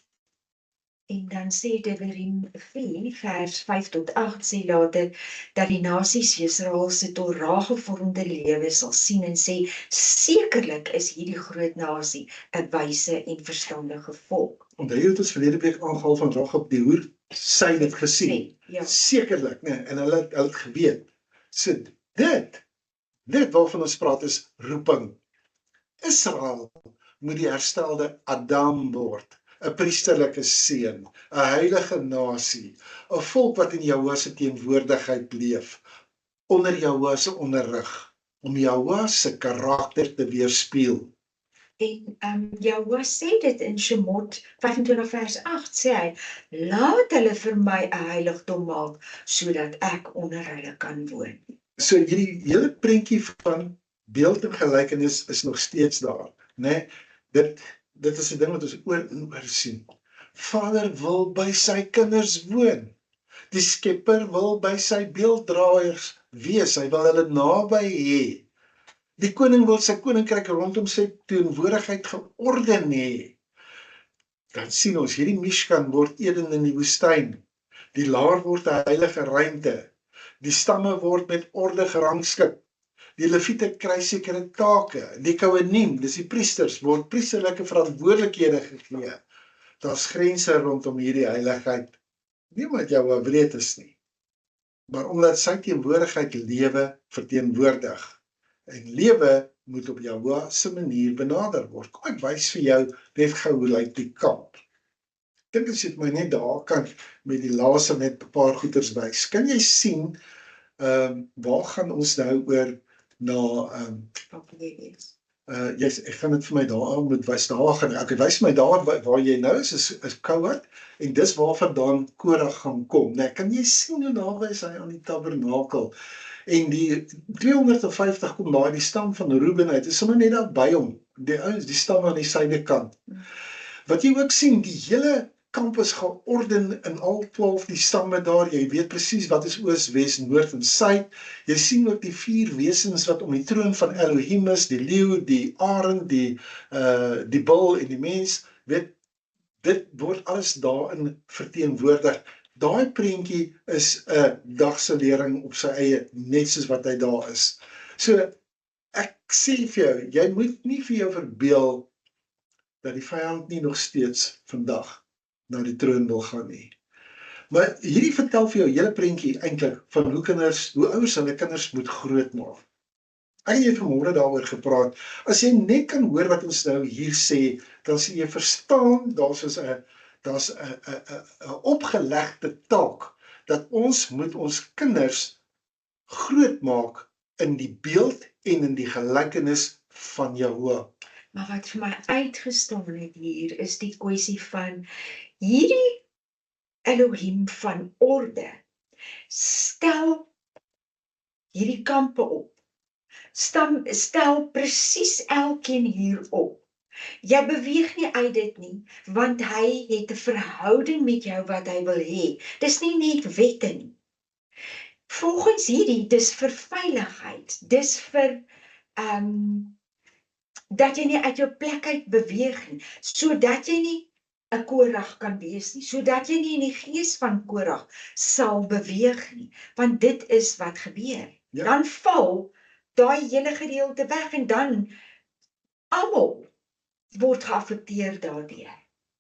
En dan sê Devarim 4 vers 5 tot 8 sê later dat die nasies Israel se Torah gevormde lewe sal sien en sê sekerlik is hierdie groot nasie 'n wyse en verstandige volk. Onthou jy het ons verlede week aangehaal van Ragab die hoer, sy het dit gesien. Ja. Sekerlik, nee, en hulle het geweet. So dit waarvan ons praat is roeping. Israel moet die herstelde Adam word, 'n priesterlike seun, 'n heilige nasie, 'n volk wat in Jahua se teenwoordigheid leef, onder Jahua se onderrig, om Jahua se karakter te weerspieël. En Jahua sê dit in Shemot 25 vers 8 sê hy, laat hulle vir my 'n heiligdom maak, sodat ek onder hulle kan woon. So hierdie hele prentjie van beeld en gelykenis is nog steeds daar, né? Dit is 'n ding wat ons oor en oor sien. Vader wil by sy kinders woon. Die Skepper wil by sy beelddraers wees. Hy wil hulle naby hê. Die koning wil sy koninkryk rondom sy teenwoordigheid georden hê. Dan sien ons hierdie Mishkan word Eden in die woestyn. Die laar word 'n heilige ruimte. Die stamme word met orde gerangskik. Die Lewiete kry sekere take. Die Kohanim, dis die priesters, word priesterlike verantwoordelikhede gegee. Daar's grense rondom hierdie heiligheid. Nie omdat Jahoua wreed is nie, maar omdat sy teenwoordigheid lewe verteenwoordig. En lewe moet op Jahoua se manier benader word. Kom ek wys vir jou net gou hoe lyk die kamp. Ek dink as jy my net daar kan met die laser net 'n paar goeters wys. Kan jy sien waar gaan ons nou oor na ek gaan dit vir my daar moet wys, daar gaan ek wys my daar waar jy nou is Kohat, en dis waarvandaan Korach gaan kom. Nou, kan jy sien hoe naby is hy aan die tabernakel? En die 250 kom daar, die stam van Reuben uit, is sommer net daar by hom, die stam aan die suidekant. Wat jy ook sien, die hele kamp is georden in al 12 die stamme daar, jy weet presies wat is oos, wes, noord en suid. Jy sien ook die 4 wesens wat om die troon van Elohim is, die leeu, die arend, die bul en die mens, weet, dit word alles daarin verteenwoordig. Daai prentjie is 'n dagse lering op sy eie, net soos wat hy daar is. So, ek sê vir jou, jy moet nie vir jou verbeel dat die vyand nie nog steeds vandag na die troon wil gaan nie. Maar hierdie vertel vir jou hele prentjie eintlik van hoe ouers hulle kinders moet grootmaak. Ek het jy vanmôre daaroor gepraat. As jy net kan hoor wat ons nou hier sê, dan sê jy verstaan, daar's 'n opgelegde taak dat ons moet ons kinders grootmaak in die beeld en in die gelykenis van Jahoua. Maar wat vir my uitgestaan het hier is die kwessie van hierdie Elohim van orde stel hierdie kampe op. Stel presies elkeen hier op. Jy beweeg nie uit dit nie, want hy het 'n verhouding met jou wat hy wil hê. Dis nie net wette nie. Volgens hierdie, dis vir veiligheid, dis vir dat jy nie uit jou plek uit beweeg nie, sodat jy nie 'n Korach kan wees nie, sodat jy nie in die gees van Korach sal beweeg nie, want dit is wat gebeur. Ja. Dan val daai hele gedeelte weg en dan almal word geaffekteer daardeur.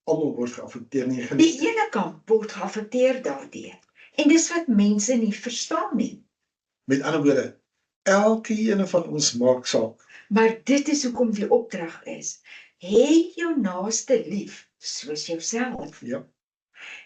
Almal word geaffekteer nie. Die hele kamp word geaffekteer daardeur. En dis wat mense nie verstaan nie. Met ander woorde, elkeen van ons maak saak. Maar dit is hoekom die opdrag is. Hê jou naaste lief soos jouself. Ja.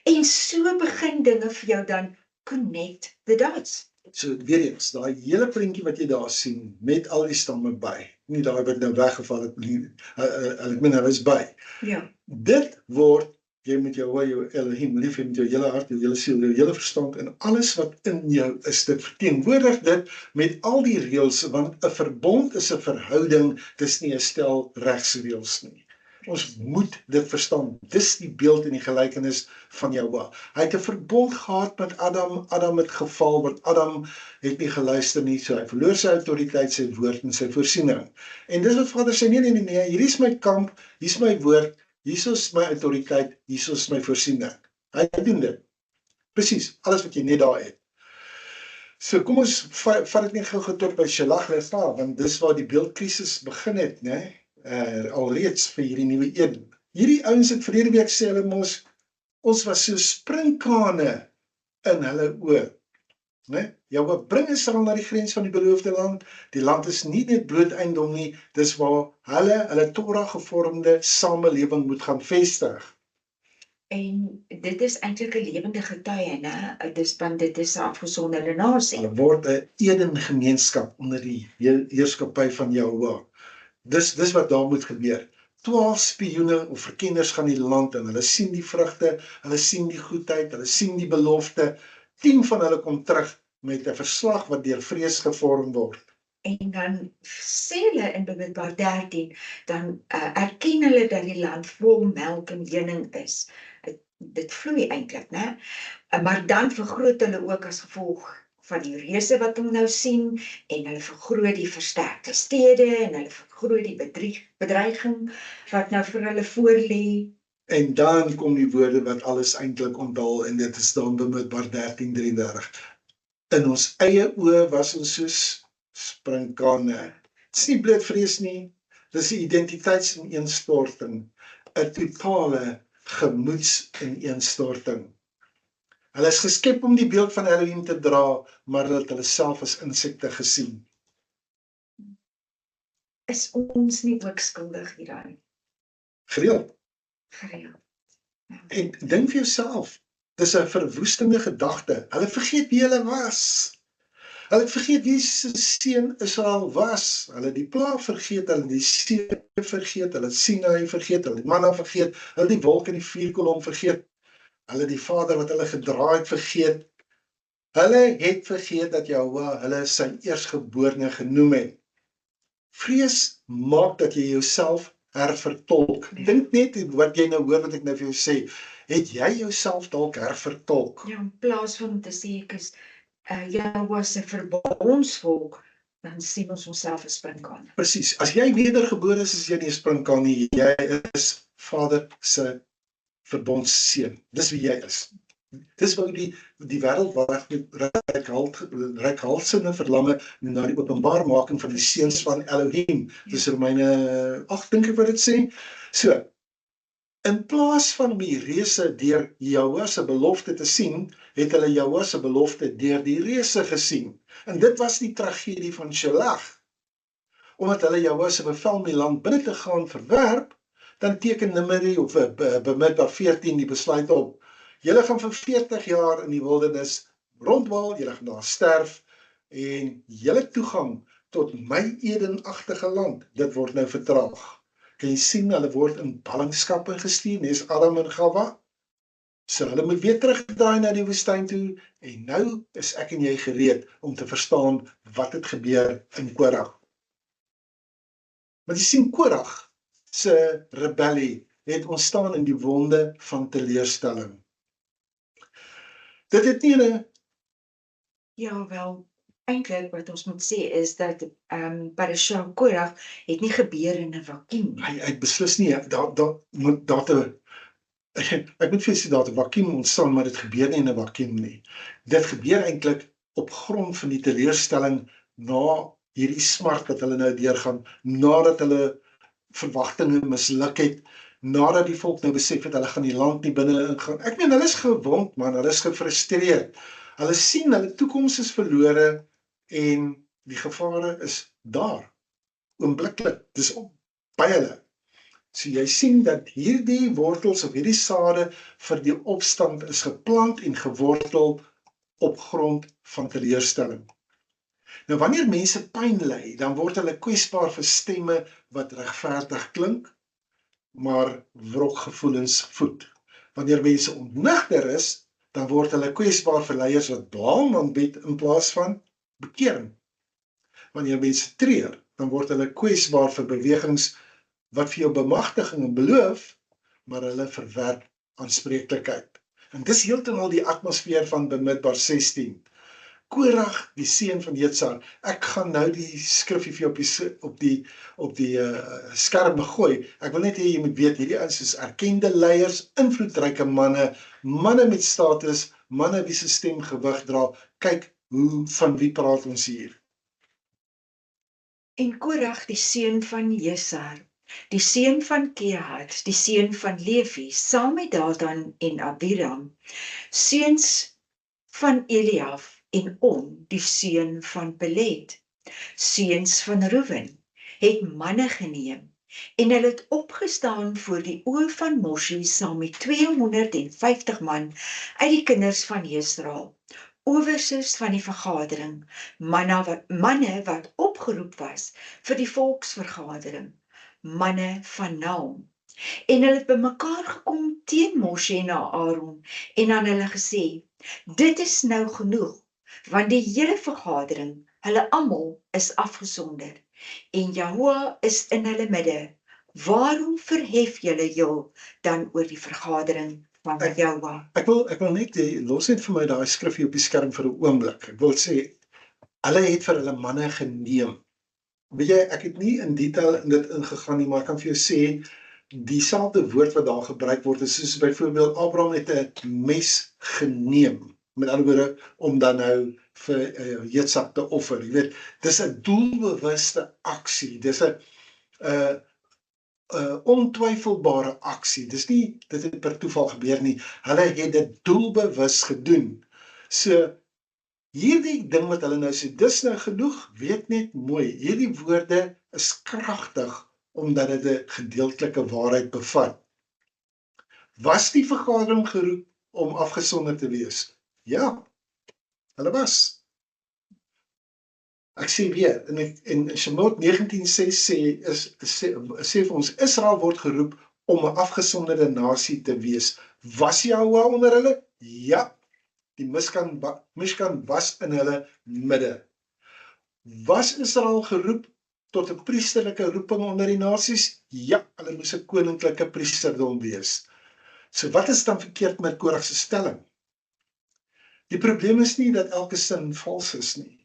En so begin dinge vir jou dan connect the dots. So weer eens, daai hele prentjie wat jy daar sien, met al die stamme by, nie daai wat nou weggeval het nie, ek meen hulle is by. Ja. Dit word, jy moet jou Elohim lief hê met jou hele hart, jou hele siel, jou hele verstand en alles wat in jou is. Dit verteenwoordig dit met al die reëls, want 'n verbond is 'n verhouding, dis nie 'n stel regsreëls nie. Ons moet dit verstaan. Dis die beeld en die gelykenis van Jahoua. Hy het 'n verbond gehad met Adam. Adam het geval, want Adam het nie geluister nie, so hy verloor sy autoriteit, sy woord en sy voorsiening. En dis wat Vader sê, nee, hier is my kamp, hier is my woord, hier is my autoriteit, hier is my voorsiening. Hy doen dit. Presies, alles wat jy net daar het. So kom ons vat dit net gou tot by Shelach Lefa, want dis waar die beeldkrisis begin het, né? Alreeds vir hierdie nuwe een. Hierdie ouens het verlede week sê hulle mos, ons was so sprinkane in hulle oë. Né? Jahoua bring Israel na die grens van die beloofde land. Die land is nie net bloot eiendom nie, dis waar hulle Torah gevormde samelewing moet gaan vestig. En dit is eintlik 'n lewende getuie, né? Want dit is 'n afgesonderde nasie. Hulle word 'n Eden gemeenskap onder die heerskappy van Jahoua. Dis wat daar moet gebeur. 12 spioene of verkenners gaan die land en hulle sien die vrugte, hulle sien die goedheid, hulle sien die belofte. 10 van hulle kom terug met 'n verslag wat deur vrees gevorm word. En dan sê hulle in Bymekaar 13, dan erken hulle dat die land vol melk en honing is. Dit vloei eintlik, né? Maar dan vergroot hulle ook as gevolg van die reuse wat hulle nou sien, en hulle vergroot die versterkte stede, en hulle vergroot die bedreiging wat nou vir hulle voorlê. En dan kom die woorde wat alles eintlik onthaal, en dit is dan Bymekaar 13:33. In ons eie oë was ons soos sprinkane. Dit is nie bloot vrees nie, dis 'n identiteitsineenstorting, 'n totale gemoedsineenstorting. Hulle is geskep om die beeld van Elohim te dra, maar hulle het hulle self as insekte gesien. Is ons nie ook skuldig hieraan? Gereeld. Gereeld. En dink vir jouself, dis 'n verwoestende gedagte. Hulle vergeet wie hulle was. Hulle het vergeet wie se seun Israel was. Hulle het die pla vergeet, hulle het die see vergeet, hulle het Sinai vergeet, hulle het manna vergeet, hulle het die wolk en die vuurkolom vergeet. Hulle het die Vader wat hulle gedra het vergeet. Hulle het vergeet dat Jahweh hulle sy eersgeborene genoem het. Vrees maak dat jy jouself hervertolk. Ja. Dink net wat jy nou hoor wat ek nou vir jou sê. Het jy jouself dalk hervertolk? Ja, in plaas van om te sê ek is Jahweh se verbondsvolk, dan sien ons onsself as sprinkaan. Presies. As jy wedergebore is jy nie 'n sprinkaan nie. Jy is Vader se verbondsseun. Dis wie jy is. Dis wou die wêreld reikhalsende verlange na die openbaarmaking van die seuns van Elohim. Dis Romeine 8 dink ek wat dit sê. So, in plaas van die reëse deur Jahweh se belofte te sien, het hulle Jahweh se belofte deur die reëse gesien. En dit was die tragedie van Shelach. Omdat hulle Jahweh se bevel om die land binne te gaan verwerp, dan teken Numeri of Bemidbar 14 die besluit op. Julle gaan vir 40 jaar in die wildernis rondwaal, julle gaan daar sterf en julle toegang tot my edenagtige land, dit word nou vertraag. Kan jy sien, hulle word in ballingskappe gestuur, nes Adam en Gawa. So hulle moet weer terugdraai na die woestyn toe en nou is ek en jy gereed om te verstaan wat het gebeur in Korag. Want jy sien, Korag se rebellie het ontstaan in die wonde van teleurstelling. Dit het nie 'n Ja, wel, eintlik wat ons moet sê is dat Parasha Korag het nie gebeur in 'n vakuum nie. hy het beslis nie ek moet vir sê daar 'n vakuum ontstaan, maar dit gebeur nie in 'n vakuum nie. Dit gebeur eintlik op grond van die teleurstelling na hierdie smart wat hulle nou deurgaan, nadat hulle verwagtinge misluk het, nadat die volk nou besef het hulle gaan die land nie binne ingaan. Ek meen, hulle is gewond, man, hulle is gefrustreerd. Hulle sien hulle toekoms is verlore en die gevare is daar. Oombliklik, dis op by hulle. So jy sien dat hierdie wortels of hierdie sade vir die opstand is geplant en gewortel op grond van teleurstelling. Nou wanneer mense pyn ly, dan word hulle kwesbaar vir stemme wat regverdig klink, maar wrokgevoelens voed. Wanneer mense ontnigter is, dan word hulle kwesbaar vir leiers wat blaam aanbied in plaas van bekering. Wanneer mense treur, dan word hulle kwesbaar vir bewegings wat vir jou bemagtiging beloof, maar hulle verwerp aanspreeklikheid. En dis heeltemal die atmosfeer van Bemidbar 16. Korag, die seun van Jetsar. Ek gaan nou die skrifgie vir jou op die skerm gooi. Ek wil net hê jy moet weet, hierdie ouens is erkende leiers, invloedryke manne met status, manne wie se stem gewig dra. Kyk, van wie praat ons hier? En Korag, die seun van Jesar, die seun van Kehat, die seun van Levi, saam met Datan en Abiram, seuns van Eliaf en On, die seun van Pelet, seuns van Reuben, het manne geneem en hulle het opgestaan voor die oë van Moshe saam met 250 man uit die kinders van Israel, owerses van die vergadering, manne wat opgeroep was vir die volksvergadering, manne van naam. En hulle het bymekaar gekom teen Moshe en Aaron en aan hulle gesê, dit is nou genoeg, want die hele vergadering, hulle almal is afgesonder, en Jahweh is in hulle midde. Waarom verhef julle jou dan oor die vergadering van Jahweh? Ek wil net, los net vir my daai skrifgie op die skerm vir 'n oomblik. Ek wil sê, hulle het vir hulle manne geneem. Weet jy, ek het nie in detail in dit ingegaan nie, maar ek kan vir jou sê, dieselfde woord wat daar gebruik word, is soos byvoorbeeld, Abraham het 'n mes geneem, met ander woorde, om dan nou vir Jitsak te offer. Jy weet, dis 'n doelbewuste aksie, dis 'n ontwyfelbare aksie. Dit het per toeval gebeur nie. Hulle het dit doelbewus gedoen. So, hierdie ding wat hulle nou sê, dis nou genoeg, weet net mooi, hierdie woorde is kragtig, omdat dit 'n gedeeltelike waarheid bevat. Was die vergadering geroep om afgesonder te wees? Ja, hulle was. Ek sê weer, in Shemot 19:6 sê vir ons, Israel word geroep om 'n afgesonderde nasie te wees. Was Jahua onder hulle? Ja, die Mishkan was in hulle midde. Was Israel geroep tot 'n priesterlike roeping onder die nasies? Ja, hulle moes 'n koninklike priesterdom wees. So wat is dan verkeerd met Korag se stelling? Die probleem is nie dat elke sin vals is nie.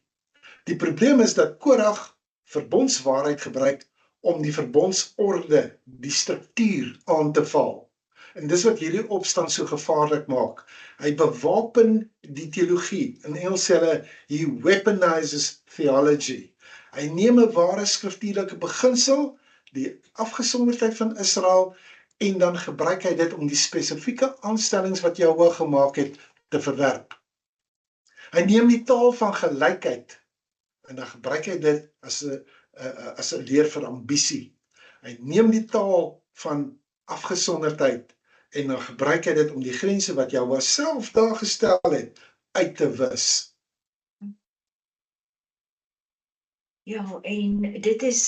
Die probleem is dat Korag verbondswaarheid gebruik om die verbondsorde, die struktuur aan te val. En dis wat hierdie opstand so gevaarlik maak. Hy bewapen die teologie. In Engels sê hulle, he weaponizes theology. Hy neem 'n ware skriftuurlike beginsel, die afgesonderdheid van Israel, en dan gebruik hy dit om die spesifieke aanstellings wat Jahua gemaak het, te verwerp. Hy neem die taal van gelykheid, en dan gebruik hy dit as 'n leer vir ambisie. Hy neem die taal van afgesonderdheid, en dan gebruik hy dit om die grense wat Jahua self daar gestel het, uit te wis. Ja, en dit is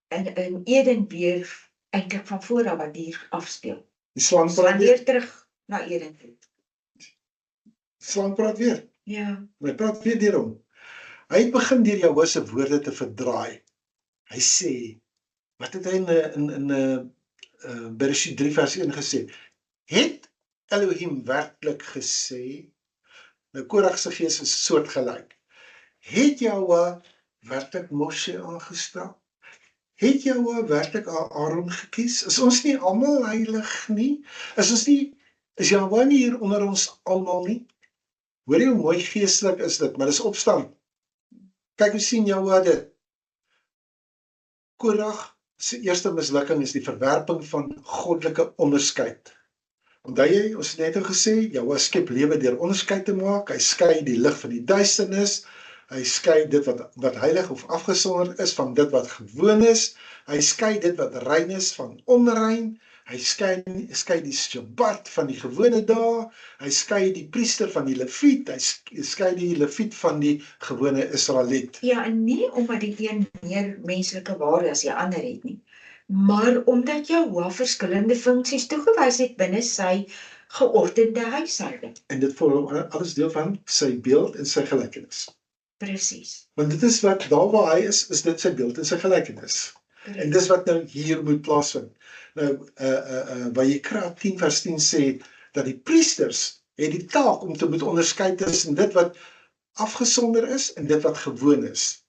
in Eden weer eintlik van voor af wat hier afspeel. Die slang Ons praat gaan weer. weer terug na Eden toe. Slang praat weer. Ja, Maar hy praat weer deur hom. Hy het begin deur Jahua se woorde te verdraai. Hy sê, wat het hy in Bereshit 3 vers 1 gesê? Het Elohim werklik gesê? Nou Korag se gees is soortgelyk. Het Jahua werklik Moshe aangestel? Het Jahua werklik Aaron gekies? Is ons nie almal heilig nie? Is Jahua nie hier onder ons almal nie? Hoor jy hoe mooi geestelik is dit, maar dis opstand. Kyk hoe sien Jahua dit. Korag se eerste mislukking is die verwerping van goddelike onderskeid. Onthou jy, ons het net nou gesê, Jahua skep lewe deur onderskeid te maak. Hy skei die lig van die duisternis. Hy skei dit wat heilig of afgesonderd is van dit wat gewoon is. Hy skei dit wat rein is van onrein. Hy skei die Shabbat van die gewone dae. Hy skei die priester van die leviet. Hy skei die leviet van die gewone Israeliet. ja, en nie omdat die een meer menslike waarde as die ander het nie, maar omdat Jahua verskillende funksies toegewys het binne sy geordende huishouding. En dit vorm alles deel van sy beeld en sy gelykenis. Presies. Want dit is wat, daar waar hy is dit sy beeld en sy gelykenis. En dis wat nou hier moet plaasvind. Nou, Vayikra 10 vers 10 sê, dat die priesters het die taak om te moet onderskei tussen dit wat afgesonder is en dit wat gewoon is.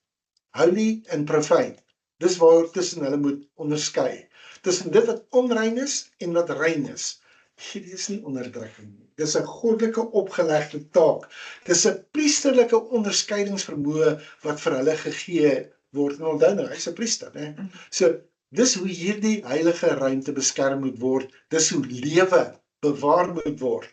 Holy en profane. Dis waar tussen hulle moet onderskei. Tussen dit wat onrein is en wat rein is. Hierdie is nie onderdrukking nie. Dis 'n goddelike opgelegde taak. Dis 'n priesterlike onderskeidingsvermoë wat vir hulle gegee word. En onthou nou, hy's 'n priester, né? So, dis hoe hierdie heilige ruimte beskerm moet word. Dis hoe lewe bewaar moet word.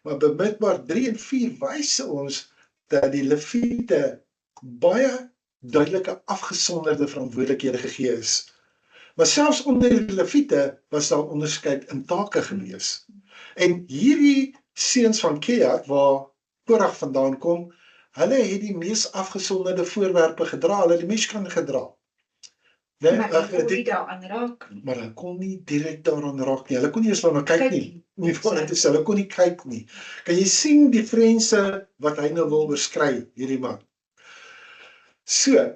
Maar Bemidbar 3 en 4 wys ons dat die leviete baie duidelike afgesonderde verantwoordelikhede gegee is. Maar selfs onder die leviete was daar onderskeid in take gewees. En hierdie seuns van Kehat, waar Korag vandaan kom, hulle het die mees afgesonderde voorwerpe gedra, hulle het die Mishkan gedra. Maar hulle kon nie daaraan raak nie. Maar hulle kon nie direk daaraan raak nie. Hulle kon nie eens daarna kyk nie. Hulle kon nie kyk nie. Kan jy sien die grense wat hy nou wil oorskry, hierdie man? So,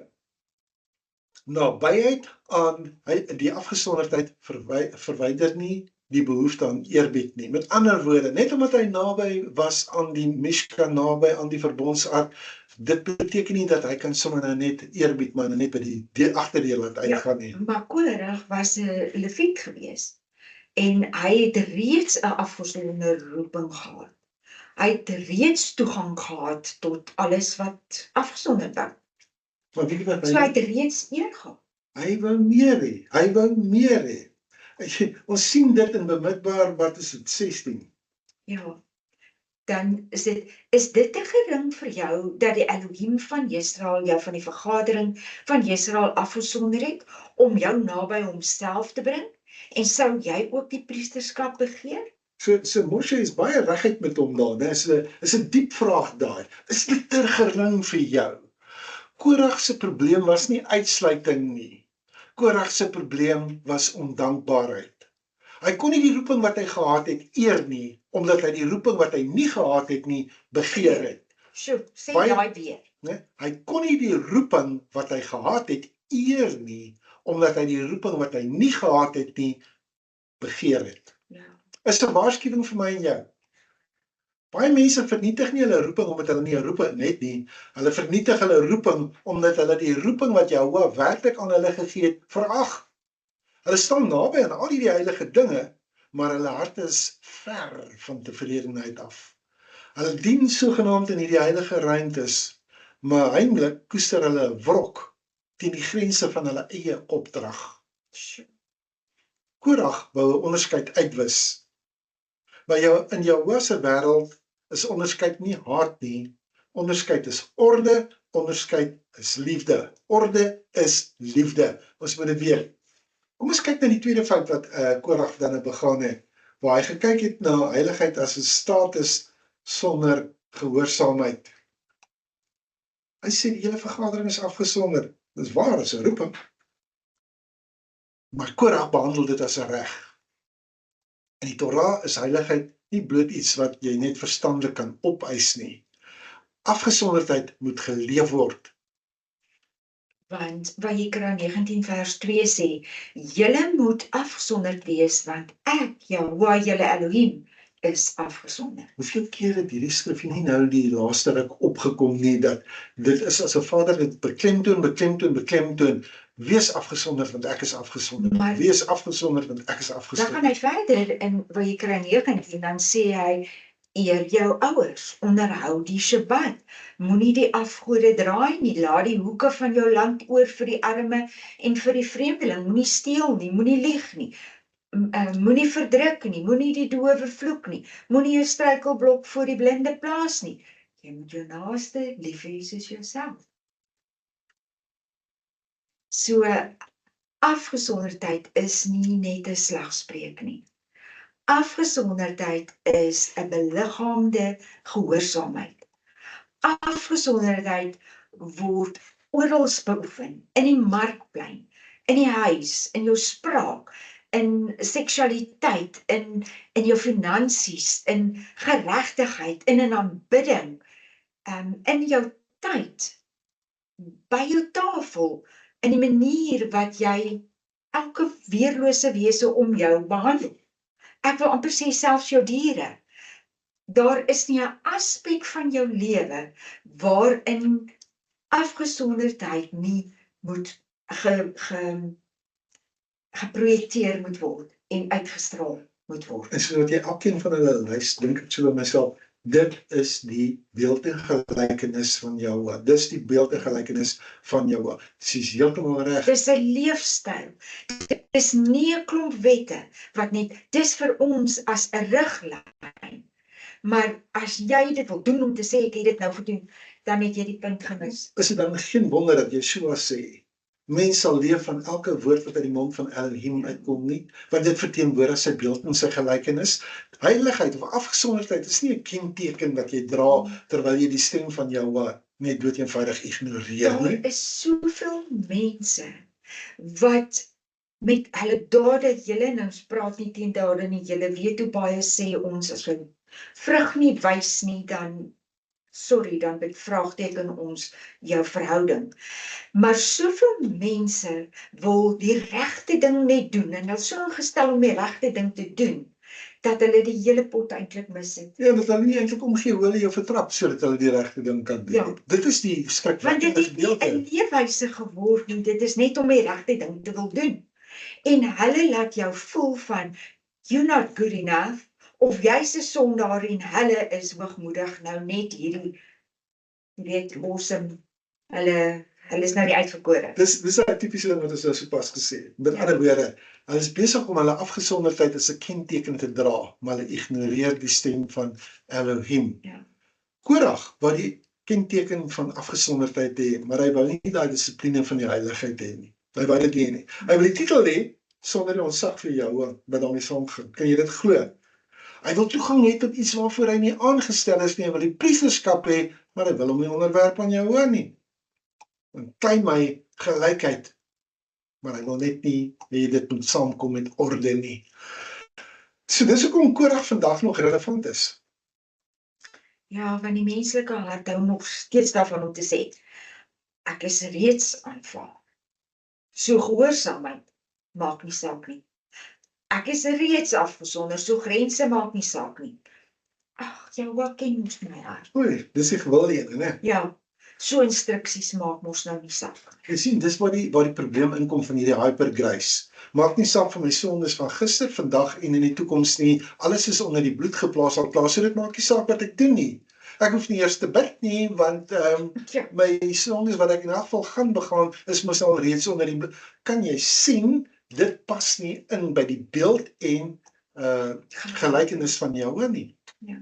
nabyheid aan die afgesonderdheid verwyder nie die behoefte aan eerbied nie. Met ander woorde, net omdat hy naby was aan die Mishkan, naby aan die verbondsark, dit beteken nie dat hy kan sommer nou net eerbied, maar net by die agterdeel wat uitgaan nie. Maar Korag was 'n leviet gewees en hy het reeds 'n afgesonderde roeping gehad. Hy het reeds toegang gehad tot alles wat afgesonderd was. Maar weet jy wat So hy het reeds eer gehad. Hy wou meer hê. Hy wou meer hê. Ons sien dit in Bemidbaar, wat is dit, 16. Ja, dan is dit te gering vir jou dat die Elohim van Israel jou van die vergadering van Israel afgesonder het om jou naby homself te bring? En sou jy ook die priesterskap begeer? So Moshe is baie reguit met hom daar, né? Is 'n diep vraag daai. Is dit te gering vir jou? Korag se probleem was nie uitsluiting nie. Korag se probleem was ondankbaarheid. Hy kon nie die roeping wat hy gehad het eer nie, omdat hy die roeping wat hy nie gehad het nie begeer het. Sjoe, sê Baie- daai weer. Né? Hy kon nie die roeping wat hy gehad het eer nie, omdat hy die roeping wat hy nie gehad het nie begeer het. Ja. Is 'n waarskuwing vir my en jou. Baie mense vernietig nie hulle roeping omdat hulle nie 'n roeping het nie. Hulle vernietig hulle roeping omdat hulle die roeping wat Jehovah werklik aan hulle gegee het, verag. Hulle staan naby aan al hierdie heilige dinge, maar hulle harte is ver van tevredenheid af. Hulle dien sogenaamd in hierdie heilige ruimtes, maar heimlik koester hulle 'n wrok teen die grense van hulle eie opdrag. Sjoe. Korag wou 'n onderskeid uitwis. Maar in Jehovah se wêreld is onderskeid nie haat nie. Onderskeid is orde, onderskeid is liefde. Orde is liefde. Ons moet dit weet. Kom ons kyk na die tweede fout wat Korag dan begaan het, waar hy gekyk het na heiligheid as 'n status sonder gehoorsaamheid. Hy sê die hele vergadering is afgesonder. Dis waar, is 'n roeping. Maar Korag behandel dit as 'n reg. In die Torah is heiligheid nie bloot iets wat jy net verstandelik kan opeis nie. Afgesonderdheid moet geleef word. Want Vayikra 19 vers 2 sê, julle moet afgesonderd wees, want ek, Jahweh, julle Elohim, is afgesonder. Hoeveel keer het hierdie skrif nie nou die laaste ruk opgekom nie, dat dit is as 'n vader dit beklemtoon, wees afgesonderd want ek is afgesonderd, Maar- wees afgesonderd want ek is Dan afgesonderd. gaan hy verder in Vayikra 19, dan sê hy, eer jou ouers, onderhou die Shabbat, moenie die afgode draai nie, laat die hoeke van jou land oor vir die arme en vir die vreemdeling, moenie steel nie, moenie lieg nie, moenie verdruk nie, moenie die dowe vervloek nie, moenie 'n struikelblok voor die blinde plaas nie. Jy moet jou naaste lief hê soos jouself. So, afgesonderdheid is nie net 'n slagspreuk nie. Afgesonderdheid is 'n beliggaamde gehoorsaamheid. Afgesonderdheid word oral beoefen, in die markplein, in die huis, in jou spraak, in seksualiteit, in jou finansies, in geregtigheid, in 'n aanbidding, in jou tyd, by jou tafel, in die manier wat jy elke weerlose wese om jou behandel. Ek wil amper sê selfs jou diere. Daar is nie 'n aspek van jou lewe waarin afgesonderdheid nie moet geprojekteer moet word en uitgestraal moet word. En sodat jy elkeen van hulle lys, dink ek so by myself, dit is die beeld en gelykenis van Jehovah. Dis die beeld en gelykenis van Jehovah. Dis is heeltemal reg. Dis 'n leefstyl. Dis nie 'n klomp wette wat net, dis vir ons as 'n riglyn. Maar as jy dit wil doen om te sê ek het dit nou gedoen, dan het jy die punt gemis. Is dit dan geen wonder dat Yeshua sê, mens sal leef van elke woord wat uit die mond van Elohim uitkom nie, want dit verteenwoordig sy beeld en sy gelykenis. Heiligheid of afgesonderdheid is nie 'n kenteken wat jy dra terwyl jy die stem van Jehovah net doeteenvoudig ignoreer nie. Daar is soveel mense wat met hulle dade, julle nou praat nie teen dade nie, julle weet hoe baie sê ons as ons vrug nie wys nie, dan dan bevraagteken ons jou verhouding. Maar soveel mense wil die regte ding net doen en hulle is so ingestel om die regte ding te doen, dat hulle die hele pot eintlik mis het. Ja, dat hulle nie eintlik omgee hoe hulle jou vertrap sodat hulle die regte ding kan doen. Ja. Dit is die Want dit skrikwekkende het nie 'n gedeelte. leefwyse geword nie, dit is net om die regte ding te wil doen. En hulle laat jou voel van, you're not good enough, of jy's 'n sondaar en hulle is hoogmoedig, nou net hierdie, jy weet, awesome, hulle Hulle is nou die uitverkore. Dis 'n tipiese ding wat ons nou sopas gesê het. Met Ja. ander woorde, hulle is besig om hulle afgesonderdheid as 'n kenteken te dra, maar hulle ignoreer die stem van Elohim. Ja. Korag wou die kenteken van afgesonderdheid hê, maar hy wou nie daai dissipline van die heiligheid hê nie. Hy wou dit nie hê nie. Hy wil die titel hê sonder die ontzag vir Jahwe wat daarmee saamgaan. Kan jy dit glo? Hy wil toegang hê tot iets waarvoor hy nie aangestel is nie. Hy wil die priesterskap hê, maar hy wil hom nie onderwerp aan Jahwe nie. En klein my gelykheid, maar hy wil net nie hê dit moet saamkom met orde nie. So dis hoekom Korag vandag nog relevant is. Ja, want die menslike hart hou nog steeds daarvan om te sê, ek is reeds aanvaar. So gehoorsaamheid maak nie saak nie. Ek is reeds afgesonder, so grense maak nie saak nie. Ag, Jahwe ken mos my hart. Oei, dis die gewilde ene, né? Ja, so instruksies maak mos nou nie saak. Jy sien, dis waar die probleem inkom van hierdie hypergrace. Maak nie saak van my sondes van gister, vandag en in die toekoms nie. Alles is onder die bloed geplaas al klaar, so dit maak nie saak wat ek doen nie. Ek hoef nie eers te bid nie, want Ja, my sondes wat ek in elk geval gaan begaan, is mos al reeds onder die bloed. Kan jy sien, dit pas nie in by die beeld en gelykenis van Jahwe nie. ja,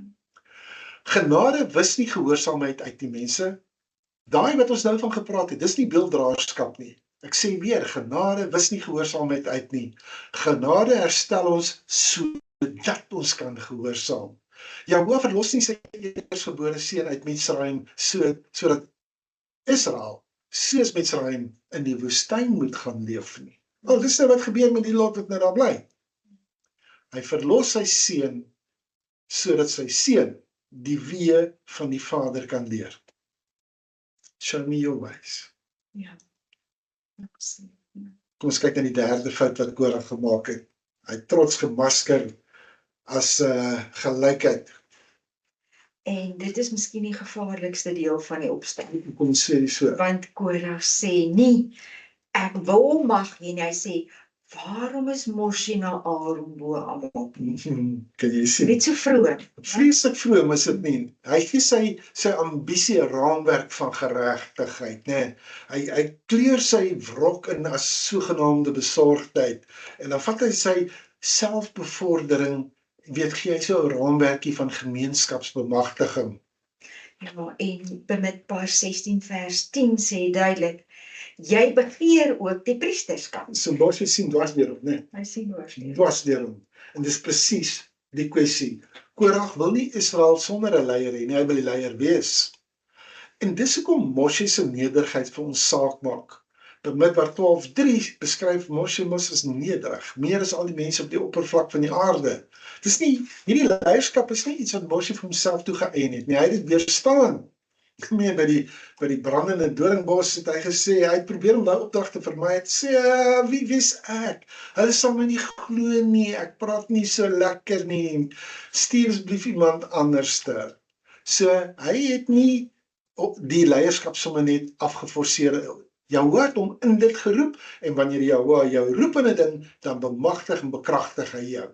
Genade wis nie gehoorsaamheid uit die mense. Daai wat ons nou van gepraat het, dis nie beelddraerskap nie. Ek sê weer, genade wis nie gehoorsaamheid uit nie. Genade herstel ons sodat ons kan gehoorsaam. Jahwe verlos nie sy eersgebore seun uit Mitzraim sodat Israel soos Mitzraim in die woestyn moet gaan leef nie. Wel, dis nou wat gebeur met die lot wat nou daar bly. Hy verlos sy seun sodat sy seun die weë van die Vader kan leer. Show me your ways. ja. Ek sê, ja. Kom ons kyk na die derde fout wat Korag gemaak het. Hy het trots gemasker as gelykheid. En dit is miskien die gevaarlikste deel van die opstand. Kom ons sê dit so. Want Korag sê nie, ek wil mag nie, en hy sê, waarom is Moshe na Aaron bo almal? Kan jy sien? Net so vroeg. Vreeslik vroom is dit nie. Hy gee sy ambisie 'n raamwerk van geregtigheid, né? Hy kleur sy wrok in as sogenaamde besorgdheid en dan vat hy sy selfbevordering, gee hy so 'n raamwerkie van gemeenskapsbemagtiging. Ja, en Bemidbar 16 vers 10 sê duidelik, jy begeer ook die priesterskap. So Moshe sien dwars deur hom, né? Hy sien hoor. Dwars deur hom. En dis presies die kwessie. Korag wil nie Israel sonder 'n leier hê nie, hy wil die leier wees. En dis hoekom Moshe se nederigheid vir ons saak maak. Bemidbar 12:3 beskryf Moshe as nederig, meer as al die mense op die oppervlak van die aarde. Dis nie, hierdie leierskap is nie iets wat Moshe vir homself toegeëien het nie, hy het dit weerstaan. Ek meen by die brandende doringbos het hy gesê, hy het probeer om daai opdrag te vermy, hy het sê, wie is ek? Hulle sal my nie glo nie, ek praat nie so lekker nie, stuur asseblief iemand anderste. So, hy het nie die leierskap sommer net afgeforceer. Jahwe het hom in dit geroep, en wanneer Jahwe jou roep in 'n ding, dan bemagtig en bekragtig hy jou.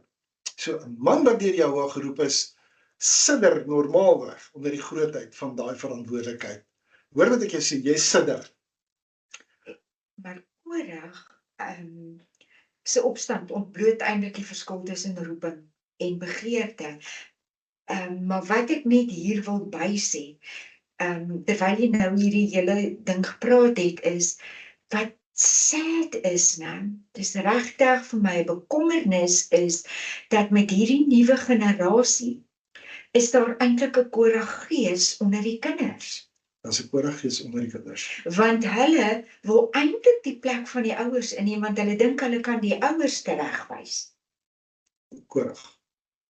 So, 'n man wat deur Jahwe geroep is, sidder normaalweg onder die grootheid van daai verantwoordelikheid. Hoor wat ek jou sê, jy sidder. Maar Korag se opstand ontbloot eintlik die verskil tussen roeping en begeerte. Maar wat ek net hier wil bysê, terwyl jy nou hierdie hele ding gepraat het, is wat sad is, né? Dis regtig vir my 'n bekommernis is dat met hierdie nuwe generasie is daar eintlik 'n Korag gees onder die kinders. As 'n Korag gees onder die kinders. Want hulle wil eintlik die plek van die ouers inneem, want hulle dink hulle kan die ouers teregwys. Korag.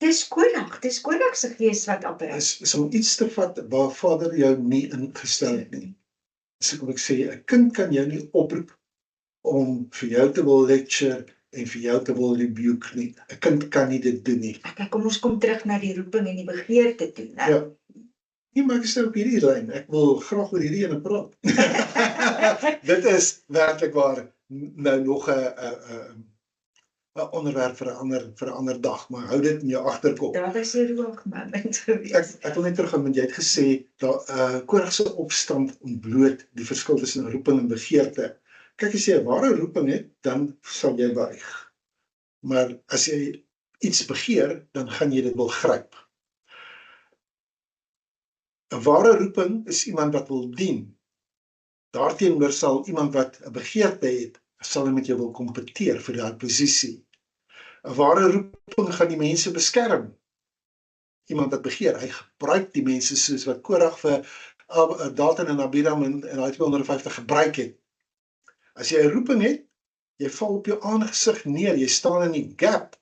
Dis Korag se gees wat opereer. Is om iets te vat waar Vader jou nie ingestel het nie. So kom ek sê, 'n kind kan jou nie oproep om vir jou te wil lecture en vir jou te wil rebuke nie. 'n Kind kan nie dit doen nie. Kyk, kom ons kom terug na die roeping en die begeerte toe, né? Ja. Nee, maar ek is nou op hierdie lyn. Ek wil graag oor hierdie ene praat. Dit is werklik waar nou nog 'n 'n onderwerp vir 'n ander dag, maar hou dit in jou agterkop. Daar was 'n rookmoment gewees. Ek wil net teruggaan, want jy het gesê dat Korag se opstand ontbloot die verskil tussen roeping en begeerte. Kyk, as jy 'n ware roeping het, dan sal jy buig. Maar as jy iets begeer, dan gaan jy dit wil gryp. 'n Ware roeping is iemand wat wil dien. Daarteenoor sal iemand wat 'n begeerte het, sal hy met jou wil kompeteer vir daai posisie. 'n Ware roeping gaan die mense beskerm. Iemand wat begeer, hy gebruik die mense soos wat Korag vir Datan en Abiram en daai 250 gebruik het. As jy 'n roeping het, jy val op jou aangesig neer, jy staan in die gap.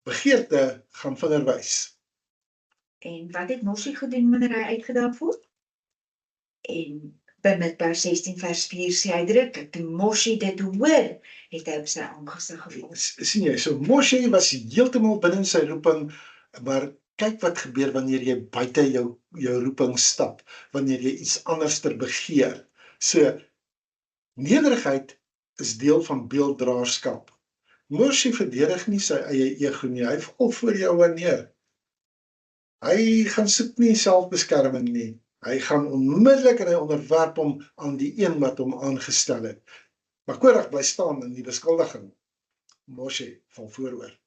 Begeerte gaan vinger wys. En wat het Moshe gedoen wanneer hy uitgedaag word? En by Midbar 16 vers 4 sê hy uitdruklik, toe Moshe dit hoor, het hy op sy aangesig geval. Sien jy, so Moshe was heeltemal binne in sy roeping, maar kyk wat gebeur wanneer jy buite jou roeping stap, wanneer jy iets anderster begeer. So, nederigheid is deel van beelddraerskap. Moshe verdedig nie sy eie ego nie, hy val voor jou neer. Hy gaan soek nie selfbeskerming nie. Hy gaan onmiddellik en hy onderwerp hom aan die een wat hom aangestel het. Maar Korag bly staan in die beskuldiging. Moshe val vooroor.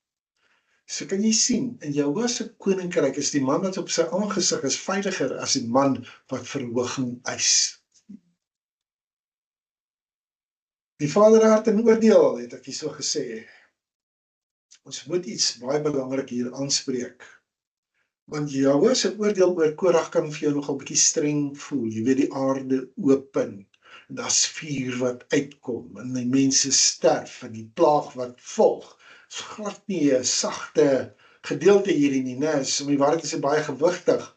So kan jy sien, in Jahwe se koninkryk is die man wat op sy aangesig is veiliger as die man wat verhoging eis. Die Vaderhart en oordeel, het ek hier so gesê. Ons moet iets baie belangrik hier aanspreek. Want Jahwe se oordeel oor Korag kan vir jou nogal bietjie streng voel. Jy weet, die aarde open, en daar's vuur wat uitkom, en die mense sterf, en die plaag wat volg. Is glad nie 'n sagte gedeelte hierdie nie, né? So die waarheid is baie gewigtig.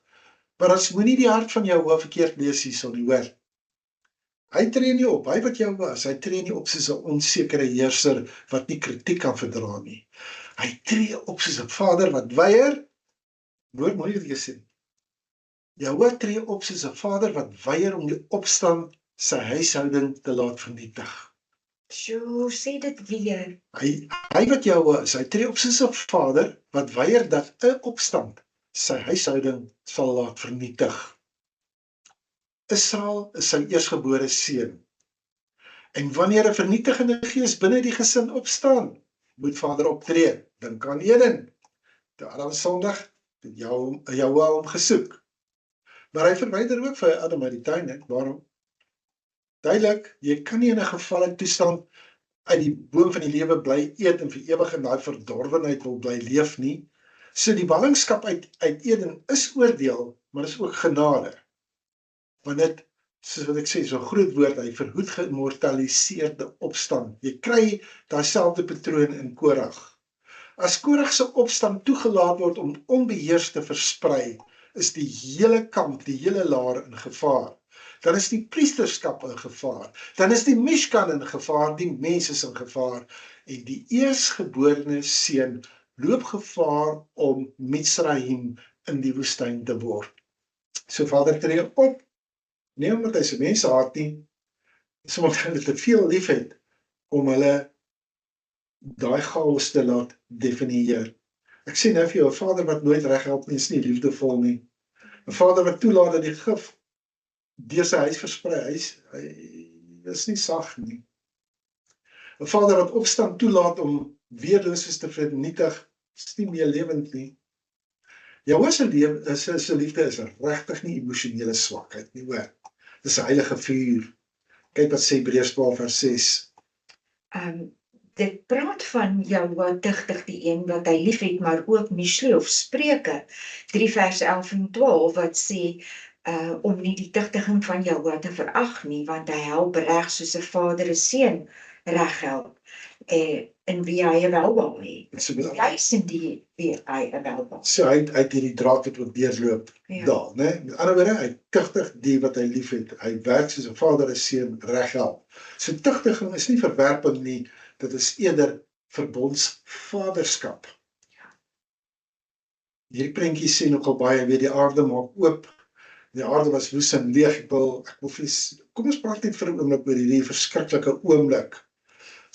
Maar ons moenie die hart van Jahwe verkeerd lees hierson nie, hoor. Hy tree nie op, hy wat Jahwe is, hy tree nie op soos 'n onsekere heerser wat nie kritiek kan verdra nie. Hy tree op soos 'n vader wat weier. Hoor mooi wat jy sê. Jahwe tree op soos 'n vader wat weier om die opstand sy huishouding te laat vernietig. So, sê dit weer. Hy wat Jahwe is, hy tree op soos 'n vader wat weier dat 'n opstand sy huishouding sal laat vernietig. Israel is sy eersgebore seun. En wanneer 'n vernietigende gees binne die gesin opstaan, moet vader optree. Dink aan Eden. Toe Adam sondig, het Jahwe hom gesoek. Maar hy verwyder ook vir Adam uit die tuin, hè? Waarom? Duidelik, jy kan nie in 'n gevalle toestand uit die boom van die lewe bly eet en vir ewig in daai verdorwenheid wil bly leef nie. So die ballingskap uit Eden is oordeel, maar is ook genade. Want dit, soos wat ek sê, so 'n groot woord, hy verhoed geïmmortaliseerde opstand. Jy kry daai selfde patroon in Korag. As Korag se opstand toegelaat word om onbeheers te versprei, is die hele kamp, die hele laar in gevaar. Dan is die priesterskap in gevaar. Dan is die Mishkan in gevaar, die mens is in gevaar. En die eersgeborene seun loop gevaar om Mitsraim in die woestyn te word. So vader tree op, nie omdat hy sy mense haat nie, dis omdat hy te veel lief het om hulle daai chaos te laat definieer. Ek sê nou vir jou, 'n vader wat nooit reg help nie, is nie liefdevol nie. 'n Vader wat toelaat dat die gif deur sy huis versprei, hy is nie sag nie. 'n Vader wat opstand toelaat om weerloses te vernietig, is nie meer lewend nie. Jahwe se liefde is regtig nie emosionele swakheid nie, hoor. Dis 'n heilige vuur. Kyk wat sê Hebreërs 12 vers 6. Dit praat van Jahwe tugtig die een wat hy lief het, maar ook Mishle of Spreuke 3 vers 11 en 12 wat sê om nie die tugtiging van Jahwe te verag nie, want hy help reg soos 'n vader 'n seun reg help, in wie hy 'n welbehae het. Juis in die wie hy 'n welbehae. So hy het hierdie draad wat ook deurloop daar, né? Met ander woorde, hy tugtig die wat hy lief het. Hy werk soos 'n vader 'n seun reg help. So tugtiging is nie verwerping nie, dit is eerder verbondsvaderskap. Hierdie prentjie sê nogal baie, weet die aarde maak oop. Die aarde was woes en leeg. Ek wil kom ons praat net vir 'n oomblik oor hierdie verskriklike oomblik.